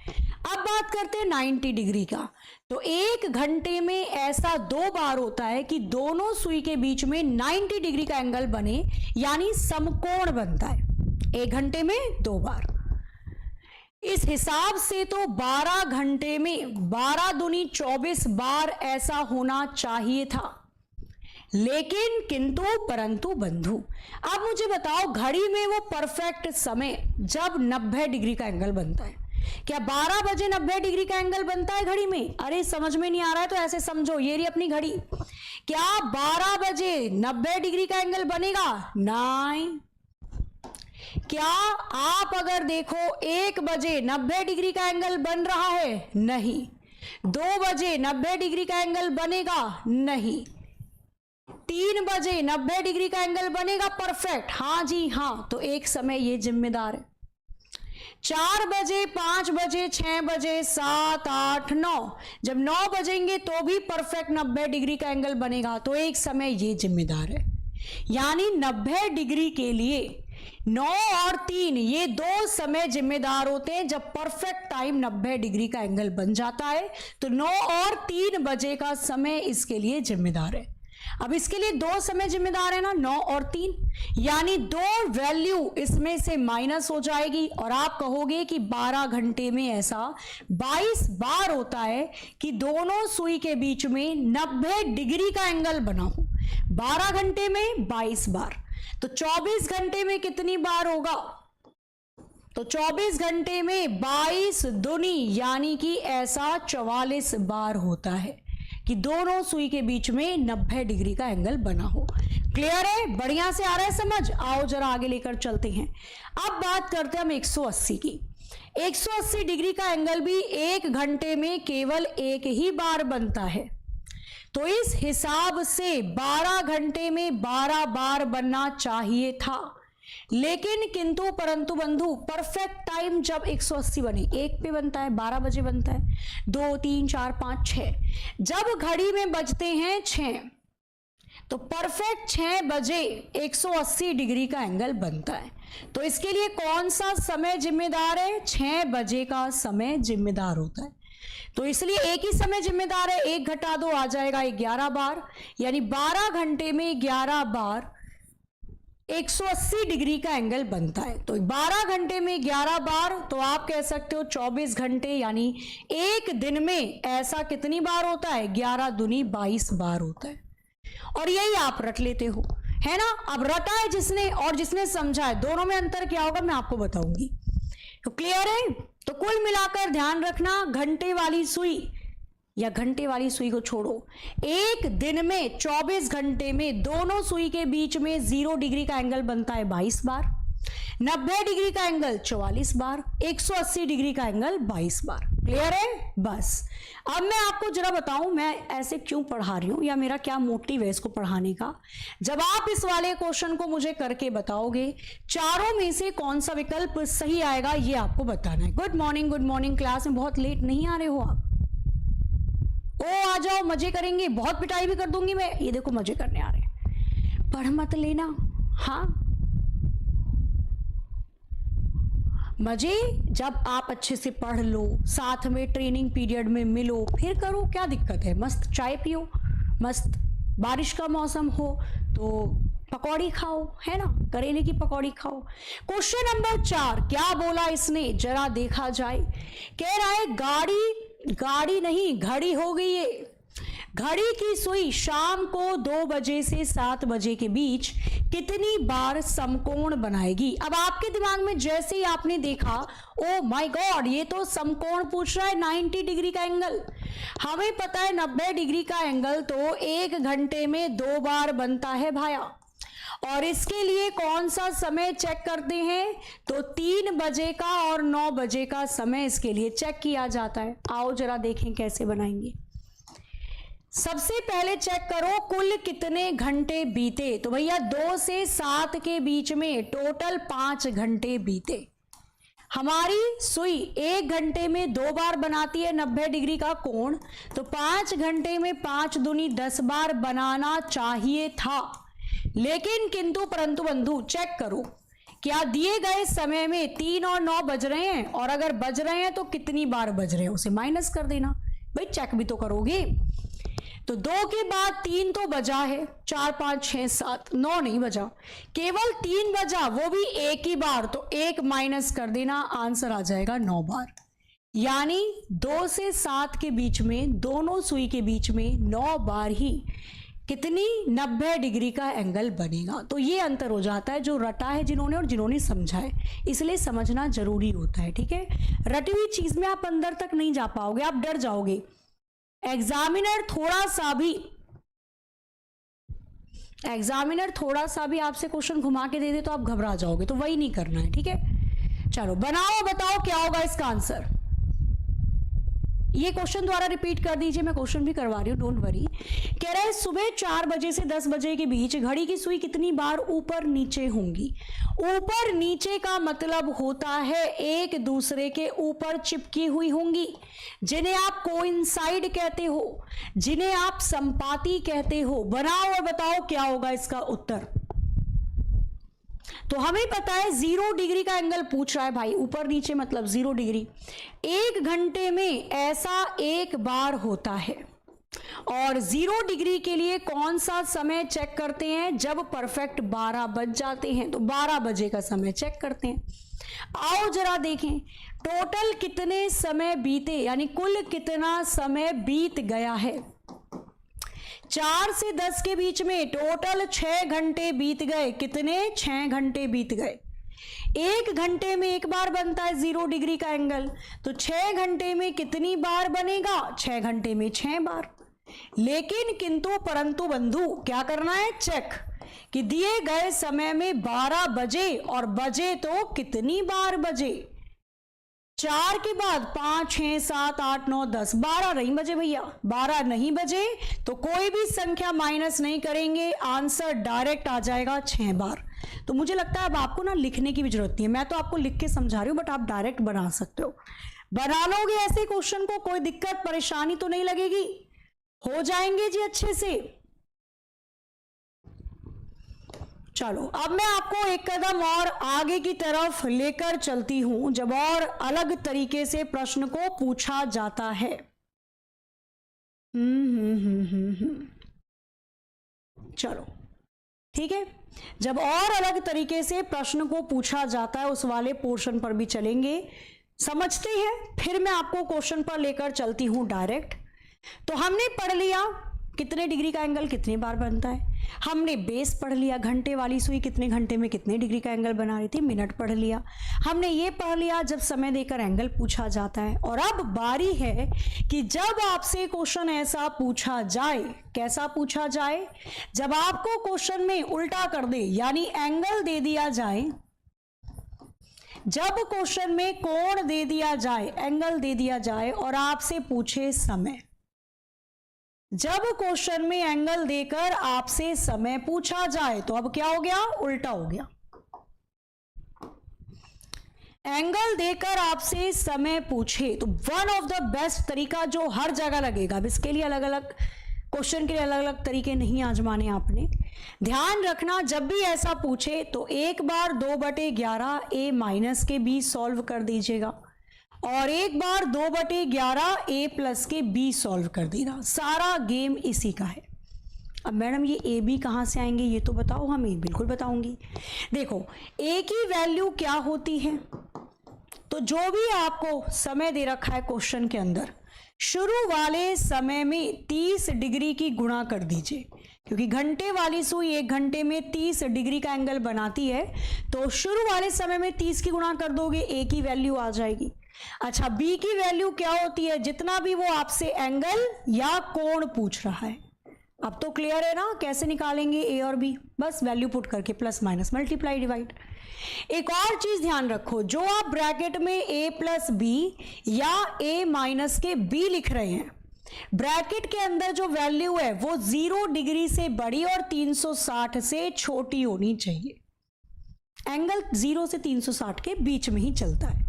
अब बात करते हैं 90 डिग्री का। तो 1 घंटे में ऐसा 2 बार होता है कि दोनों सुई के बीच में 90 डिग्री का एंगल बने, यानी समकोण बनता है 1 घंटे में 2 बार। इस हिसाब से तो 12 घंटे में 12 दूनी 24 बार ऐसा होना चाहिए था, लेकिन किंतु परंतु बंधु। अब मुझे बताओ, घड़ी में वो परफेक्ट समय जब 90 डिग्री का एंगल बनता है, क्या 12 बजे 90 डिग्री का एंगल बनता है घड़ी में? अरे समझ में नहीं आ रहा है तो ऐसे समझो, ये रही अपनी घड़ी। क्या 12 बजे 90 डिग्री का एंगल बनेगा? नहीं। क्या आप अगर देखो 1 बजे 90 डिग्री का एंगल बन रहा है? नहीं। 2 बजे 90 डिग्री का एंगल बनेगा? नहीं। 3 बजे 90 डिग्री का एंगल बनेगा परफेक्ट? हाँ जी हाँ। तो एक समय ये जिम्मेदार है। 4 बजे 5 बजे 6 बजे 7 8 9, जब 9 बजेंगे तो भी परफेक्ट 90 डिग्री का एंगल बनेगा, तो एक समय ये जिम्मेदार है। यानी 90 डिग्री के लिए 9 और 3 ये 2 समय जिम्मेदार होते हैं। जब परफेक्ट टाइम 90 डिग्री का एंगल बन जाता है तो 9 और 3 बजे का समय इसके लिए जिम्मेदार है। अब इसके लिए 2 समय जिम्मेदार है ना, 9 और 3, यानी 2 वैल्यू इसमें से माइनस हो जाएगी और आप कहोगे कि 12 घंटे में ऐसा 22 बार होता है कि दोनों सुई के बीच में 90 डिग्री का एंगल बना हो। 12 घंटे में 22 बार, तो 24 घंटे में कितनी बार होगा? तो 24 घंटे में 22 दूनी यानी कि ऐसा 44 बार होता है कि दोनों सुई के बीच में 90 डिग्री का एंगल बना हो। क्लियर है? बढ़िया से आ रहा है समझ? आओ जरा आगे लेकर चलते हैं। अब बात करते हैं हम 180 की। 180 डिग्री का एंगल भी 1 घंटे में केवल एक ही बार बनता है, तो इस हिसाब से 12 घंटे में 12 बार बनना चाहिए था, लेकिन किंतु परंतु बंधु परफेक्ट टाइम जब 180 बने, 1 पे बनता है, 12 बजे बनता है, 2 3 4 5 6, जब घड़ी में बजते हैं 6 तो परफेक्ट 6 बजे 180 डिग्री का एंगल बनता है। तो इसके लिए कौन सा समय जिम्मेदार है? 6 बजे का समय जिम्मेदार होता है। तो इसलिए एक ही समय जिम्मेदार है, 1 घटा 2 आ जाएगा 11 बार, यानी 12 घंटे में 11 बार 180 डिग्री का एंगल बनता है। तो 12 घंटे में 11 बार, तो आप कह सकते हो 24 घंटे, यानी एक दिन में ऐसा कितनी बार होता है? 11 दूनी 22 बार होता है। और यही आप रट लेते हो, है ना? अब रटा है जिसने और जिसने समझा है, दोनों में अंतर क्या होगा मैं आपको बताऊंगी। तो क्लियर है? तो कुल मिलाकर ध्यान रखना, घंटे वाली सुई या घंटे वाली सुई को छोड़ो, एक दिन में 24 घंटे में दोनों सुई के बीच में 0 डिग्री का एंगल बनता है 22 बार, 90 डिग्री का एंगल 44 बार, 180 डिग्री का एंगल 22 बार। क्लियर है? बस अब मैं आपको जरा बताऊं मैं ऐसे क्यों पढ़ा रही हूं या मेरा क्या मोटिव है इसको पढ़ाने का। जब आप इस वाले क्वेश्चन को मुझे करके बताओगे, चारों में से कौन सा विकल्प सही आएगा ये आपको बताना है। गुड मॉर्निंग क्लास में बहुत लेट नहीं आ रहे हो आप? ओ आ जाओ, मजे करेंगे, बहुत पिटाई भी कर दूंगी मैं। ये देखो मजे करने आ रहे हैं, पढ़ मत लेना। हाँ मजे जब आप अच्छे से पढ़ लो, साथ में ट्रेनिंग पीरियड में मिलो, फिर करो, क्या दिक्कत है? मस्त चाय पियो, मस्त बारिश का मौसम हो तो पकौड़ी खाओ, है ना, करेले की पकौड़ी खाओ। क्वेश्चन नंबर 4 क्या बोला इसने जरा देखा जाए। कह रहा है गाड़ी नहीं घड़ी हो गई है, घड़ी की सुई शाम को 2 बजे से 7 बजे के बीच कितनी बार समकोण बनाएगी। अब आपके दिमाग में जैसे ही आपने देखा, ओ माय गॉड, ये तो समकोण पूछ रहा है, 90 डिग्री का एंगल। हमें पता है 90 डिग्री का एंगल तो 1 घंटे में 2 बार बनता है भाया। और इसके लिए कौन सा समय चेक करते हैं, तो 3 बजे का और 9 बजे का समय इसके लिए चेक किया जाता है। आओ जरा देखें कैसे बनाएंगे। सबसे पहले चेक करो कुल कितने घंटे बीते, तो भैया 2 से 7 के बीच में टोटल 5 घंटे बीते। हमारी सुई 1 घंटे में 2 बार बनाती है 90 डिग्री का कोण, तो 5 घंटे में 5 दूनी 10 बार बनाना चाहिए था। लेकिन किंतु परंतु बंधु चेक करो, क्या दिए गए समय में 3 और 9 बज रहे हैं, और अगर बज रहे हैं तो कितनी बार बज रहे हैं उसे माइनस कर देना। भाई चेक भी तो करोगे। तो 2 के बाद 3 तो बजा है, 4 5 6 7, 9 नहीं बजा, केवल 3 बजा, वो भी एक ही बार, तो 1 माइनस कर देना, आंसर आ जाएगा 9 बार। यानी 2 से 7 के बीच में, दोनों सुई के बीच में 9 बार ही कितनी 90 डिग्री का एंगल बनेगा। तो ये अंतर हो जाता है जो रटा है जिन्होंने और जिन्होंने समझा है, इसलिए समझना जरूरी होता है। ठीक है, रटी हुई चीज में आप अंदर तक नहीं जा पाओगे, आप डर जाओगे। एग्जामिनर थोड़ा सा भी आपसे क्वेश्चन घुमा के दे दे तो आप घबरा जाओगे, तो वही नहीं करना है। ठीक है, चलो बनाओ, बताओ क्या होगा इसका आंसर। ये क्वेश्चन द्वारा रिपीट कर दीजिए, मैं क्वेश्चन भी करवा रही हूँ, डोंट वरी। कह रहा है सुबह 4 बजे से 10 बजे के बीच घड़ी की सुई कितनी बार ऊपर नीचे होंगी। ऊपर नीचे का मतलब होता है एक दूसरे के ऊपर चिपकी हुई होंगी, जिन्हें आप कोइंसाइड कहते हो, जिन्हें आप संपाती कहते हो। बनाओ और बताओ क्या होगा इसका उत्तर। तो हमें पता है 0 डिग्री का एंगल पूछ रहा है भाई, ऊपर नीचे मतलब 0 डिग्री। 1 घंटे में ऐसा 1 बार होता है। और 0 डिग्री के लिए कौन सा समय चेक करते हैं, जब परफेक्ट 12 बज जाते हैं, तो 12 बजे का समय चेक करते हैं। आओ जरा देखें टोटल कितने समय बीते, यानी कुल कितना समय बीत गया है। 4 से 10 के बीच में टोटल 6 घंटे बीत गए। कितने? 6 घंटे बीत गए। 1 घंटे में 1 बार बनता है 0 डिग्री का एंगल, तो 6 घंटे में कितनी बार बनेगा? 6 घंटे में 6 बार। लेकिन किंतु परंतु बंधु क्या करना है, चेक कि दिए गए समय में 12 बजे, और बजे तो कितनी बार बजे? 4 के बाद 5 6 7 8 9 10, 12 नहीं बजे भैया, 12 नहीं बजे तो कोई भी संख्या माइनस नहीं करेंगे, आंसर डायरेक्ट आ जाएगा 6 बार। तो मुझे लगता है अब आपको ना लिखने की भी जरूरत नहीं है, मैं तो आपको लिख के समझा रही हूं, बट आप डायरेक्ट बना सकते हो। बना लोगे ऐसे क्वेश्चन को, कोई दिक्कत परेशानी तो नहीं लगेगी, हो जाएंगे जी अच्छे से। चलो अब मैं आपको एक कदम और आगे की तरफ लेकर चलती हूं, जब और अलग तरीके से प्रश्न को पूछा जाता है। चलो ठीक है, जब और अलग तरीके से प्रश्न को पूछा जाता है उस वाले पोर्शन पर भी चलेंगे, समझते हैं। फिर मैं आपको क्वेश्चन पर लेकर चलती हूं डायरेक्ट। तो हमने पढ़ लिया कितने डिग्री का एंगल कितनी बार बनता है, हमने बेस पढ़ लिया, घंटे वाली सुई कितने घंटे में कितने डिग्री का एंगल बना रही थी, मिनट पढ़ लिया, हमने ये पढ़ लिया जब समय देकर एंगल पूछा जाता है। और अब बारी है कि जब आपसे क्वेश्चन ऐसा पूछा जाए, कैसा पूछा जाए, जब आपको क्वेश्चन में उल्टा कर दे, यानी एंगल दे दिया जाए, जब क्वेश्चन में कोण दे दिया जाए, एंगल दे दिया जाए और आपसे पूछे समय, जब क्वेश्चन में एंगल देकर आपसे समय पूछा जाए, तो अब क्या हो गया, उल्टा हो गया। एंगल देकर आपसे समय पूछे तो वन ऑफ द बेस्ट तरीका जो हर जगह लगेगा, अब इसके लिए अलग अलग क्वेश्चन के लिए अलग अलग तरीके नहीं आजमाने आपने, ध्यान रखना जब भी ऐसा पूछे तो एक बार 2/11 a माइनस के b सॉल्व कर दीजिएगा और एक बार 2/11 a प्लस के b सॉल्व कर देना। सारा गेम इसी का है। अब मैडम ये ए बी कहाँ से आएंगे ये तो बताओ हमें। बिल्कुल बताऊंगी। देखो ए की वैल्यू क्या होती है, तो जो भी आपको समय दे रखा है क्वेश्चन के अंदर, शुरू वाले समय में 30 डिग्री की गुणा कर दीजिए, क्योंकि घंटे वाली सुई 1 घंटे में 30 डिग्री का एंगल बनाती है, तो शुरू वाले समय में 30 की गुणा कर दोगे, ए की वैल्यू आ जाएगी। अच्छा, बी की वैल्यू क्या होती है? जितना भी वो आपसे एंगल या कोण पूछ रहा है। अब तो क्लियर है ना कैसे निकालेंगे ए और बी? बस वैल्यू पुट करके प्लस माइनस मल्टीप्लाई डिवाइड। एक और चीज ध्यान रखो, जो आप ब्रैकेट में ए प्लस बी या ए माइनस के बी लिख रहे हैं, ब्रैकेट के अंदर जो वैल्यू है वो 0 डिग्री से बड़ी और 360 से छोटी होनी चाहिए। एंगल 0 से 360 के बीच में ही चलता है।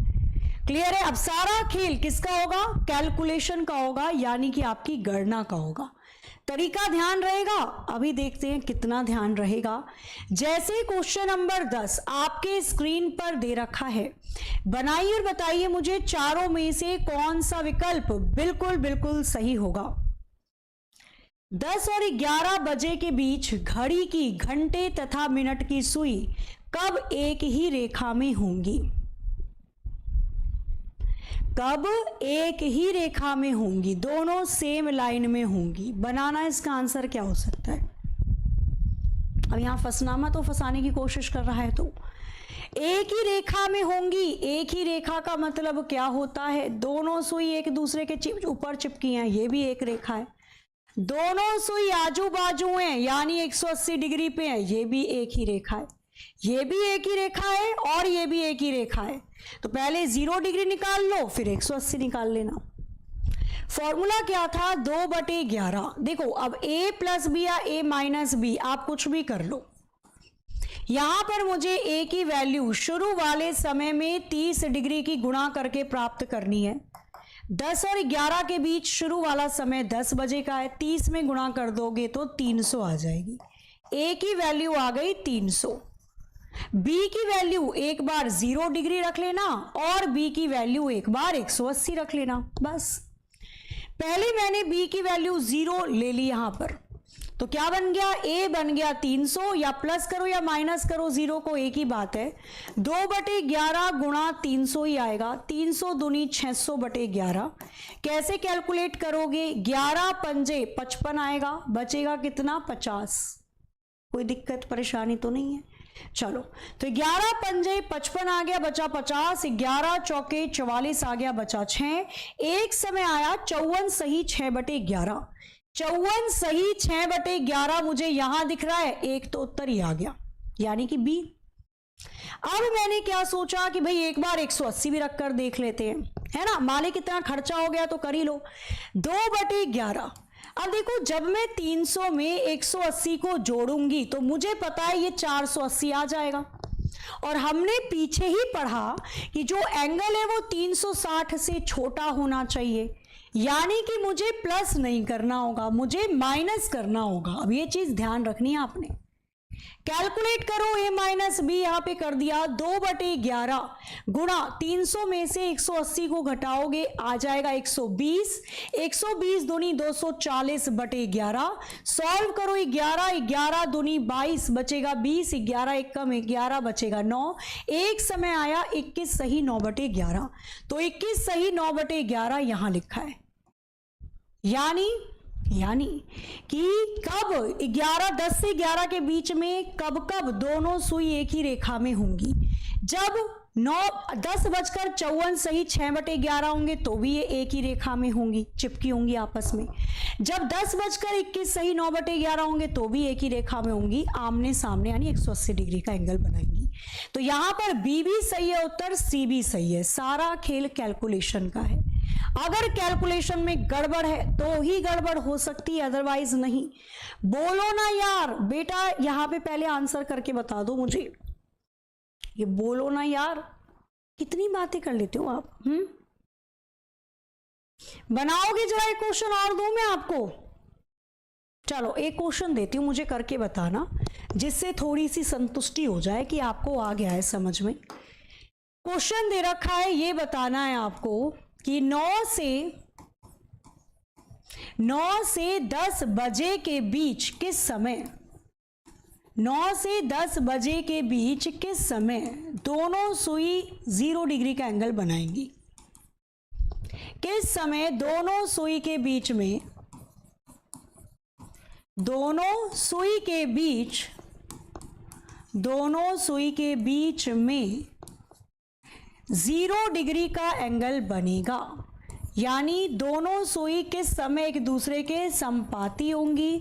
क्लियर है? अब सारा खेल किसका होगा? कैलकुलेशन का होगा, यानी कि आपकी गणना का होगा। तरीका ध्यान रहेगा, अभी देखते हैं कितना ध्यान रहेगा। जैसे क्वेश्चन नंबर 10 आपके स्क्रीन पर दे रखा है, बनाइए और बताइए मुझे चारों में से कौन सा विकल्प बिल्कुल बिल्कुल सही होगा। 10 और 11 बजे के बीच घड़ी की घंटे तथा मिनट की सुई कब एक ही रेखा में होंगी? कब एक ही रेखा में होंगी? दोनों सेम लाइन में होंगी। बनाना इसका आंसर क्या हो सकता है? अब यहां फंसना मत, तो फंसाने की कोशिश कर रहा है। तो एक ही रेखा में होंगी। एक ही रेखा का मतलब क्या होता है? दोनों सुई एक दूसरे के ऊपर चिपकी हैं, ये भी एक रेखा है। दोनों सुई आजू बाजू हैं, यानी 180 डिग्री पे है, ये भी एक ही रेखा है। ये भी एक ही रेखा है और ये भी एक ही रेखा है। तो पहले 0 डिग्री निकाल लो, फिर 180 निकाल लेना। फॉर्मूला क्या था? 2/11। देखो, अब a प्लस बी या a माइनस बी, आप कुछ भी कर लो। यहां पर मुझे a की वैल्यू शुरू वाले समय में 30 डिग्री की गुणा करके प्राप्त करनी है। 10 और 11 के बीच शुरू वाला समय 10 बजे का है, 30 में गुणा कर दोगे तो 300 आ जाएगी। a की वैल्यू आ गई 300। b की वैल्यू एक बार 0 डिग्री रख लेना और b की वैल्यू एक बार 180 रख लेना। बस पहले मैंने b की वैल्यू 0 ले ली यहां पर, तो क्या बन गया? a बन गया 300, या प्लस करो या माइनस करो, 0 को एक ही बात है। 2/11 गुणा 300 ही आएगा। 300 दूनी 600/11। कैसे कैलकुलेट करोगे? 11 पंजे 55 आएगा, बचेगा कितना? 50। कोई दिक्कत परेशानी तो नहीं है? चलो, तो 11 पंजे 55 आ गया, बचा 50। 11 चौके 44 आ गया, बचा 6। एक समय आया 54 सही 6/11। 54 सही 6/11 मुझे यहां दिख रहा है, एक तो उत्तर ही आ गया, यानी कि बी। अब मैंने क्या सोचा कि भाई एक बार 180 भी रखकर देख लेते हैं, है ना? मालिक इतना खर्चा हो गया तो कर ही लो। 2/11। अब देखो, जब मैं 300 में 180 को जोड़ूंगी तो मुझे पता है ये 480 आ जाएगा। और हमने पीछे ही पढ़ा कि जो एंगल है वो 360 से छोटा होना चाहिए, यानी कि मुझे प्लस नहीं करना होगा, मुझे माइनस करना होगा। अब ये चीज ध्यान रखनी है आपने। कैलकुलेट करो, a माइनस बी यहां पे कर दिया। 2/11 गुणा 300 में से 180 को घटाओगे, आ जाएगा 120। 120 दूनी 240/11। सॉल्व करो, 11 दूनी 22, बचेगा 20। 11 एक कम 11, बचेगा 9। एक समय आया 21 सही 9/11। तो 21 सही 9/11 यहां लिखा है। यानी कि कब 10 से 11 के बीच में कब दोनों सुई एक ही रेखा में होंगी? जब 10:54 सही 6/11 होंगे तो भी ये एक ही रेखा में होंगी, चिपकी होंगी आपस में। जब 10:21 सही 9/11 होंगे तो भी एक ही रेखा में होंगी, आमने सामने, यानी 180 डिग्री का एंगल बनाएंगी। तो यहां पर बी भी सही है उत्तर, सी भी सही है। सारा खेल कैलकुलेशन का है। अगर कैलकुलेशन में गड़बड़ है तो ही गड़बड़ हो सकती है, अदरवाइज नहीं। बोलो ना यार बेटा, यहां पे पहले आंसर करके बता दो मुझे। ये बोलो ना यार, कितनी बातें कर लेते हो आप। बनाओगे जरा एक क्वेश्चन और दूं मैं आपको? चलो एक क्वेश्चन देती हूं, मुझे करके बताना, जिससे थोड़ी सी संतुष्टि हो जाए कि आपको आ गया है समझ में। क्वेश्चन दे रखा है, ये बताना है आपको कि 9 से 10 बजे के बीच किस समय 9 से 10 बजे के बीच किस समय दोनों सुई 0 डिग्री का एंगल बनाएंगी? किस समय दोनों सुई के बीच में, दोनों सुई के बीच में 0 डिग्री का एंगल बनेगा। यानी दोनों सुई किस समय एक दूसरे के संपाती होंगी,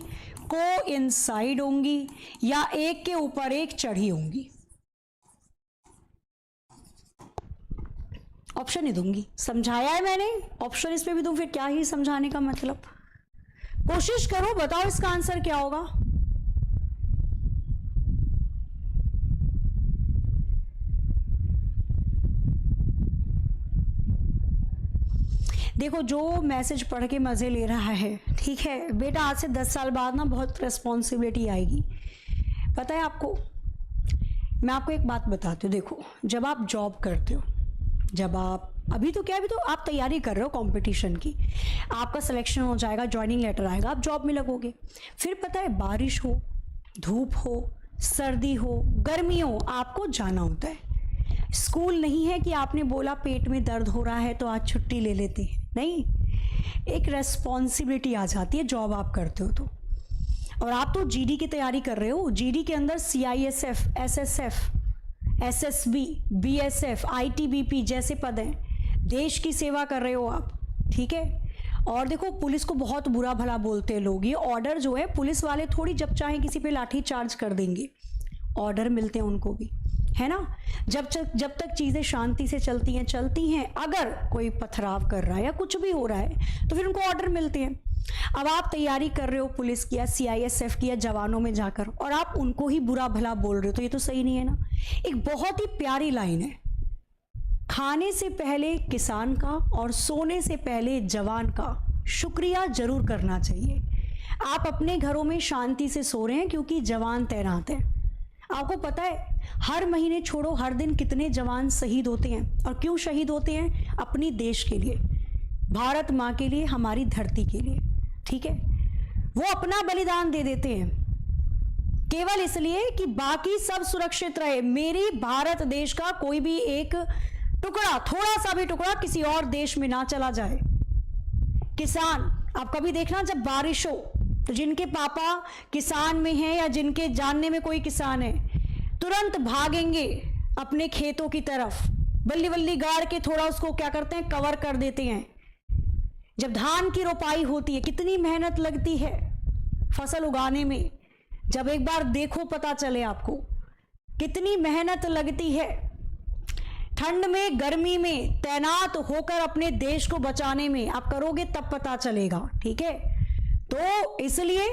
कोइंसाइड होंगी, या एक के ऊपर एक चढ़ी होंगी। ऑप्शन नहीं दूंगी, समझाया है मैंने, ऑप्शन इसमें भी दूं फिर क्या ही समझाने का मतलब। कोशिश करो, बताओ इसका आंसर क्या होगा। देखो, जो मैसेज पढ़ के मजे ले रहा है, ठीक है बेटा, आज से 10 साल बाद ना बहुत रिस्पॉन्सिबिलिटी आएगी, पता है आपको। मैं आपको एक बात बताती हूँ, देखो जब आप जॉब करते हो, जब आप अभी तो आप तैयारी कर रहे हो कंपटीशन की, आपका सिलेक्शन हो जाएगा, ज्वाइनिंग लेटर आएगा, आप जॉब में लगोगे। फिर पता है बारिश हो, धूप हो, सर्दी हो, गर्मी हो, आपको जाना होता है। स्कूल नहीं है कि आपने बोला पेट में दर्द हो रहा है तो आज छुट्टी ले लेते हैं, नहीं, एक रेस्पॉन्सिबिलिटी आ जाती है जॉब आप करते हो तो। और आप तो जीडी की तैयारी कर रहे हो, जीडी के अंदर CISF, SSF, SSB, BSF, ITBP जैसे पद हैं, देश की सेवा कर रहे हो आप, ठीक है। और देखो, पुलिस को बहुत बुरा भला बोलते हैं लोग, ये ऑर्डर जो है, पुलिस वाले थोड़ी जब चाहे किसी पे लाठी चार्ज कर देंगे, ऑर्डर मिलते हैं उनको भी, है ना। जब तक चीज़ें शांति से चलती हैं, अगर कोई पथराव कर रहा है या कुछ भी हो रहा है तो फिर उनको ऑर्डर मिलते हैं। अब आप तैयारी कर रहे हो पुलिस की या CISF की या जवानों में जाकर, और आप उनको ही बुरा भला बोल रहे हो, तो ये तो सही नहीं है ना। एक बहुत ही प्यारी लाइन है, खाने से पहले किसान का और सोने से पहले जवान का शुक्रिया जरूर करना चाहिए। आप अपने घरों में शांति से सो रहे हैं क्योंकि जवान तैनात हैं। आपको पता है हर महीने छोड़ो हर दिन कितने जवान शहीद होते हैं, और क्यों शहीद होते हैं? अपनी देश के लिए, भारत माँ के लिए, हमारी धरती के लिए, ठीक है। वो अपना बलिदान दे देते हैं केवल इसलिए कि बाकी सब सुरक्षित रहे, मेरी भारत देश का कोई भी एक टुकड़ा, थोड़ा सा भी टुकड़ा किसी और देश में ना चला जाए। किसान, आप कभी देखना जब बारिश हो तो जिनके पापा किसान में हैं या जिनके जानने में कोई किसान है, तुरंत भागेंगे अपने खेतों की तरफ, बल्ली बल्ली गाड़ के थोड़ा उसको क्या करते हैं, कवर कर देते हैं। जब धान की रोपाई होती है कितनी मेहनत लगती है फसल उगाने में, जब एक बार देखो पता चले आपको कितनी मेहनत लगती है। ठंड में, गर्मी में तैनात होकर अपने देश को बचाने में आप करोगे तब पता चलेगा, ठीक है। तो इसलिए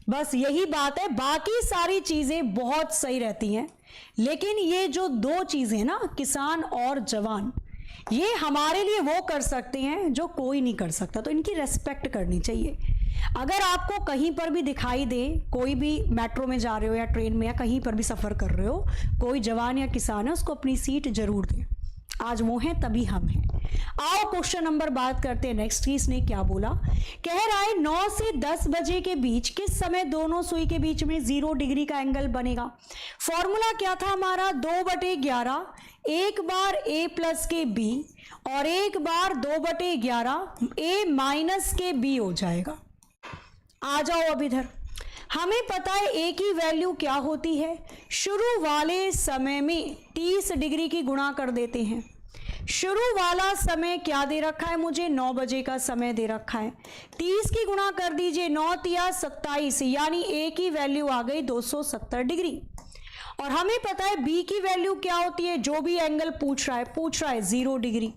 बस यही बात है, बाकी सारी चीजें बहुत सही रहती हैं, लेकिन ये जो 2 चीजें ना, किसान और जवान, ये हमारे लिए वो कर सकते हैं जो कोई नहीं कर सकता, तो इनकी रेस्पेक्ट करनी चाहिए। अगर आपको कहीं पर भी दिखाई दे, कोई भी मेट्रो में जा रहे हो या ट्रेन में या कहीं पर भी सफर कर रहे हो, कोई जवान या किसान है, उसको अपनी सीट जरूर दें। आज वो हैं तभी हम हैं। आओ क्वेश्चन नंबर बात करते हैं नेक्स्ट की। इसने क्या बोला, कह रहा है 9 से 10 बजे के बीच किस समय दोनों सुई के बीच में 0 डिग्री का एंगल बनेगा। फॉर्मूला क्या था हमारा, 2/11, एक बार a प्लस के b और एक बार 2/11 a माइनस के b हो जाएगा। आ जाओ अब इधर, हमें पता है a की वैल्यू क्या होती है, शुरू वाले समय में 30 डिग्री की गुणा कर देते हैं। शुरू वाला समय क्या दे रखा है मुझे, 9 बजे का समय दे रखा है, 30 की गुणा कर दीजिए, 9 तिया 27, यानी a की वैल्यू आ गई 270 डिग्री। और हमें पता है b की वैल्यू क्या होती है, जो भी एंगल पूछ रहा है 0 डिग्री।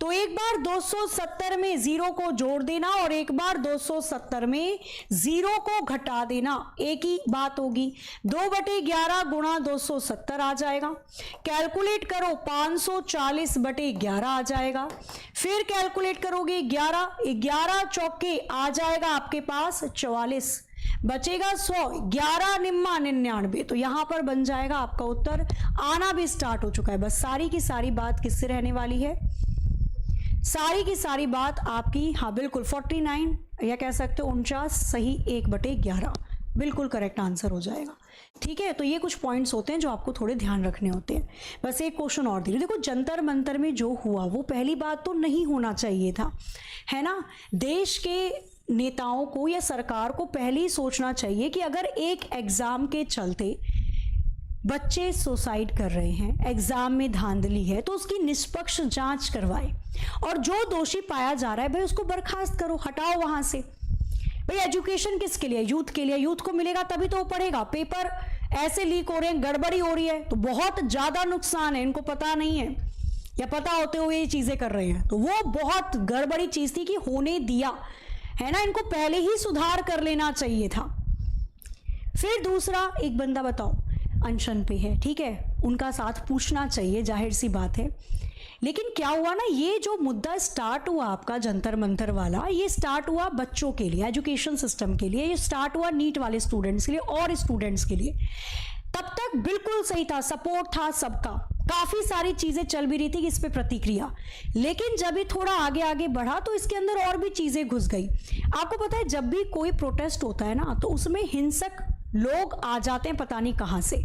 तो एक बार 270 में 0 को जोड़ देना और एक बार 270 में 0 को घटा देना, एक ही बात होगी। 2/11 गुणा 270 आ जाएगा, कैलकुलेट करो 540/11 आ जाएगा। फिर कैलकुलेट करोगे 11 चौके आ जाएगा आपके पास 44, बचेगा 100, 11 निम्मा 99, तो यहां पर बन जाएगा आपका उत्तर। आना भी स्टार्ट हो चुका है। बस सारी की सारी बात किससे रहने वाली है, सारी की सारी बात आपकी, हाँ बिल्कुल 49 या कह सकते हो 49 सही 1/11। बिल्कुल करेक्ट आंसर हो जाएगा। ठीक है, तो ये कुछ पॉइंट्स होते हैं जो आपको थोड़े ध्यान रखने होते हैं। बस एक क्वेश्चन और दे, देखो जंतर मंतर में जो हुआ वो पहली बात तो नहीं होना चाहिए था, है ना। देश के नेताओं को या सरकार को पहले ही सोचना चाहिए कि अगर एक एग्जाम के चलते बच्चे सुसाइड कर रहे हैं, एग्जाम में धांधली है, तो उसकी निष्पक्ष जांच करवाए और जो दोषी पाया जा रहा है भाई उसको बर्खास्त करो, हटाओ वहां से। भाई एजुकेशन किसके लिए? यूथ के लिए। यूथ को मिलेगा तभी तो वो पढ़ेगा। पेपर ऐसे लीक हो रहे हैं, गड़बड़ी हो रही है, तो बहुत ज्यादा नुकसान है। इनको पता नहीं है या पता होते हुए ये चीजें कर रहे हैं, तो वो बहुत गड़बड़ी चीज थी कि होने दिया, है ना। इनको पहले ही सुधार कर लेना चाहिए था। फिर दूसरा, एक बंदा बताओ अनशन पे है, ठीक है, उनका साथ पूछना चाहिए, जाहिर सी बात है। लेकिन क्या हुआ ना, ये जो मुद्दा स्टार्ट हुआ आपका जंतर मंतर वाला, ये स्टार्ट हुआ बच्चों के लिए, एजुकेशन सिस्टम के लिए, ये स्टार्ट हुआ नीट वाले स्टूडेंट्स के लिए और स्टूडेंट्स के लिए। तब तक बिल्कुल सही था, सपोर्ट था सबका, काफी सारी चीजें चल भी रही थी कि इस पे प्रतिक्रिया। लेकिन जब ये थोड़ा आगे आगे बढ़ा तो इसके अंदर और भी चीजें घुस गई। आपको पता है जब भी कोई प्रोटेस्ट होता है ना, तो उसमें हिंसक लोग आ जाते हैं पता नहीं कहां से,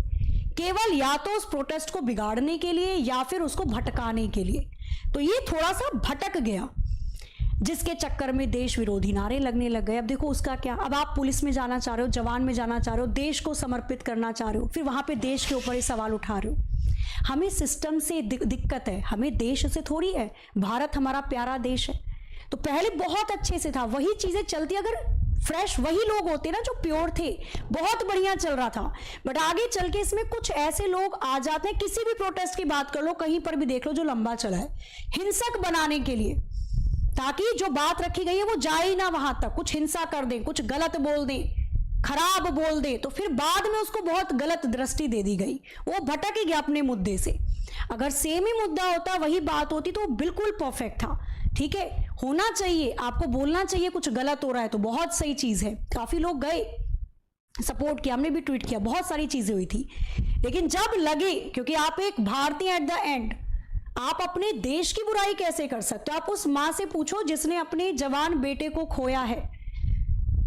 केवल या तो उस प्रोटेस्ट को बिगाड़ने के लिए या फिर उसको भटकाने के लिए। तो ये थोड़ा सा भटक गया, जिसके चक्कर में देश विरोधी नारे लगने लग गए। अब देखो उसका क्या, अब आप पुलिस में जाना चाह रहे हो, जवान में जाना चाह रहे हो, देश को समर्पित करना चाह रहे हो, फिर वहां पे देश के ऊपर ही सवाल उठा रहे हो। हमें सिस्टम से दिक्कत है, हमें देश से थोड़ी है। भारत हमारा प्यारा देश है, तो पहले बहुत अच्छे से था, वही चीजें चलती। अगर फ्रेश वही लोग होते ना जो प्योर थे, बहुत बढ़िया चल रहा था। बट आगे चल के इसमें कुछ ऐसे लोग आ जाते हैं, किसी भी प्रोटेस्ट की बात कर लो, कहीं पर भी देख लो जो लंबा चला है, हिंसक बनाने के लिए, ताकि जो बात रखी गई है वो जाए ही ना वहां तक। कुछ हिंसा कर दें, कुछ गलत बोल दें, खराब बोल दें, तो फिर बाद में उसको बहुत गलत दृष्टि दे दी गई, वो भटक ही गया अपने मुद्दे से। अगर सेम ही मुद्दा होता, वही बात होती, तो वो बिल्कुल परफेक्ट था। ठीक है, होना चाहिए, आपको बोलना चाहिए कुछ गलत हो रहा है तो, बहुत सही चीज है। काफी लोग गए, सपोर्ट किया, हमने भी ट्वीट किया, बहुत सारी चीजें हुई थी। लेकिन जब लगे, क्योंकि आप एक भारतीय एट द एंड, आप अपने देश की बुराई कैसे कर सकते हो? आप उस मां से पूछो जिसने अपने जवान बेटे को खोया है,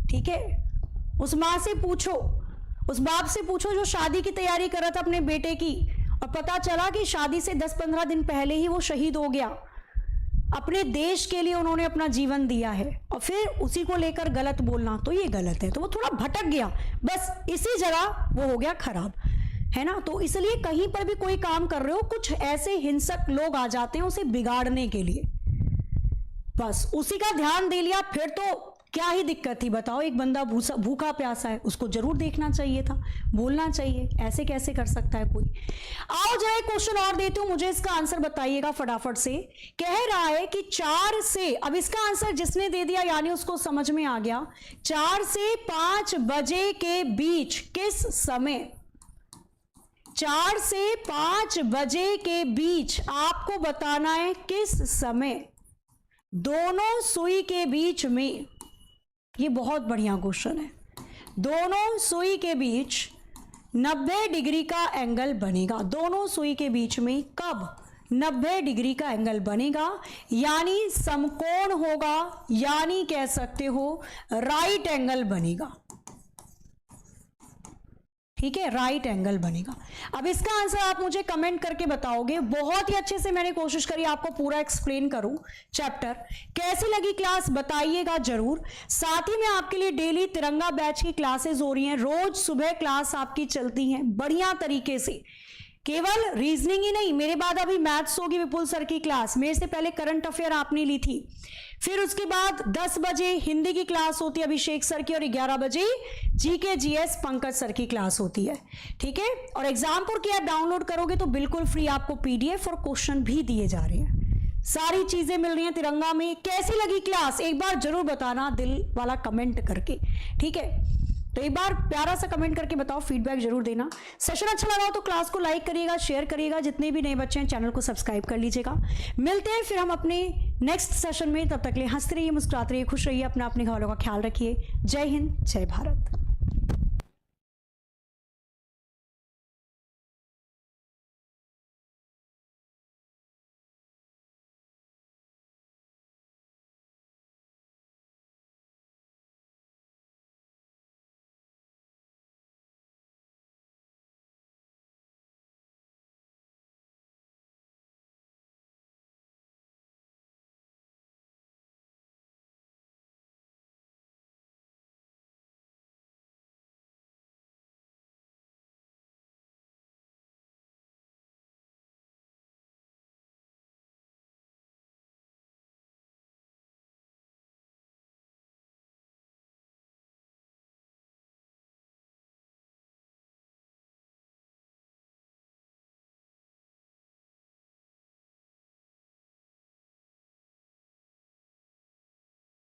ठीक है, उस मां से पूछो, उस बाप से पूछो जो शादी की तैयारी कर रहा था अपने बेटे की, और पता चला कि शादी से 10-15 दिन पहले ही वो शहीद हो गया। अपने देश के लिए उन्होंने अपना जीवन दिया है, और फिर उसी को लेकर गलत बोलना, तो ये गलत है। तो वो थोड़ा भटक गया, बस इसी जगह वो हो गया खराब, है ना। तो इसलिए कहीं पर भी कोई काम कर रहे हो, कुछ ऐसे हिंसक लोग आ जाते हैं उसे बिगाड़ने के लिए, बस उसी का ध्यान दे लिया, फिर तो क्या ही दिक्कत थी बताओ। एक बंदा भूखा प्यासा है, उसको जरूर देखना चाहिए था, बोलना चाहिए, ऐसे कैसे कर सकता है कोई। आओ जरा एक क्वेश्चन और देती हूं, मुझे इसका आंसर बताइएगा फटाफट से। कह रहा है कि 4 से, अब इसका आंसर जिसने दे दिया यानी उसको समझ में आ गया, 4 से 5 बजे के बीच किस समय, 4 से 5 बजे के बीच आपको बताना है किस समय, दोनों सुई के बीच में। ये बहुत बढ़िया क्वेश्चन है। दोनों सुई के बीच 90 डिग्री का एंगल बनेगा, दोनों सुई के बीच में कब 90 डिग्री का एंगल बनेगा, यानी समकोण होगा, यानी कह सकते हो राइट एंगल बनेगा। ठीक है, राइट एंगल बनेगा। अब इसका आंसर आप मुझे कमेंट करके बताओगे। बहुत ही अच्छे से मैंने कोशिश करी आपको पूरा एक्सप्लेन करूं चैप्टर। कैसी लगी क्लास बताइएगा जरूर। साथ ही में आपके लिए डेली तिरंगा बैच की क्लासेस हो रही हैं, रोज सुबह क्लास आपकी चलती हैं बढ़िया तरीके से। केवल रीजनिंग ही नहीं, मेरे बाद अभी मैथ्स होगी विपुल सर की क्लास, मेरे से पहले करंट अफेयर आपने ली थी, फिर उसके बाद 10 बजे हिंदी की क्लास होती है अभिषेक सर की, और 11 बजे जीके जीएस पंकज सर की क्लास होती है। ठीक है, और एग्जामपुर की ऐप डाउनलोड करोगे तो बिल्कुल फ्री आपको पीडीएफ और क्वेश्चन भी दिए जा रहे हैं, सारी चीजें मिल रही हैं तिरंगा में। कैसी लगी क्लास एक बार जरूर बताना, दिल वाला कमेंट करके। ठीक है, तो एक बार प्यारा सा कमेंट करके बताओ, फीडबैक जरूर देना। सेशन अच्छा लगा हो तो क्लास को लाइक करिएगा, शेयर करिएगा, जितने भी नए बच्चे हैं चैनल को सब्सक्राइब कर लीजिएगा। मिलते हैं फिर हम अपने नेक्स्ट सेशन में, तब तक के लिए हंसते रहिए, मुस्कुराते रहिए, खुश रहिए, अपने घरों का ख्याल रखिए। जय हिंद, जय भारत।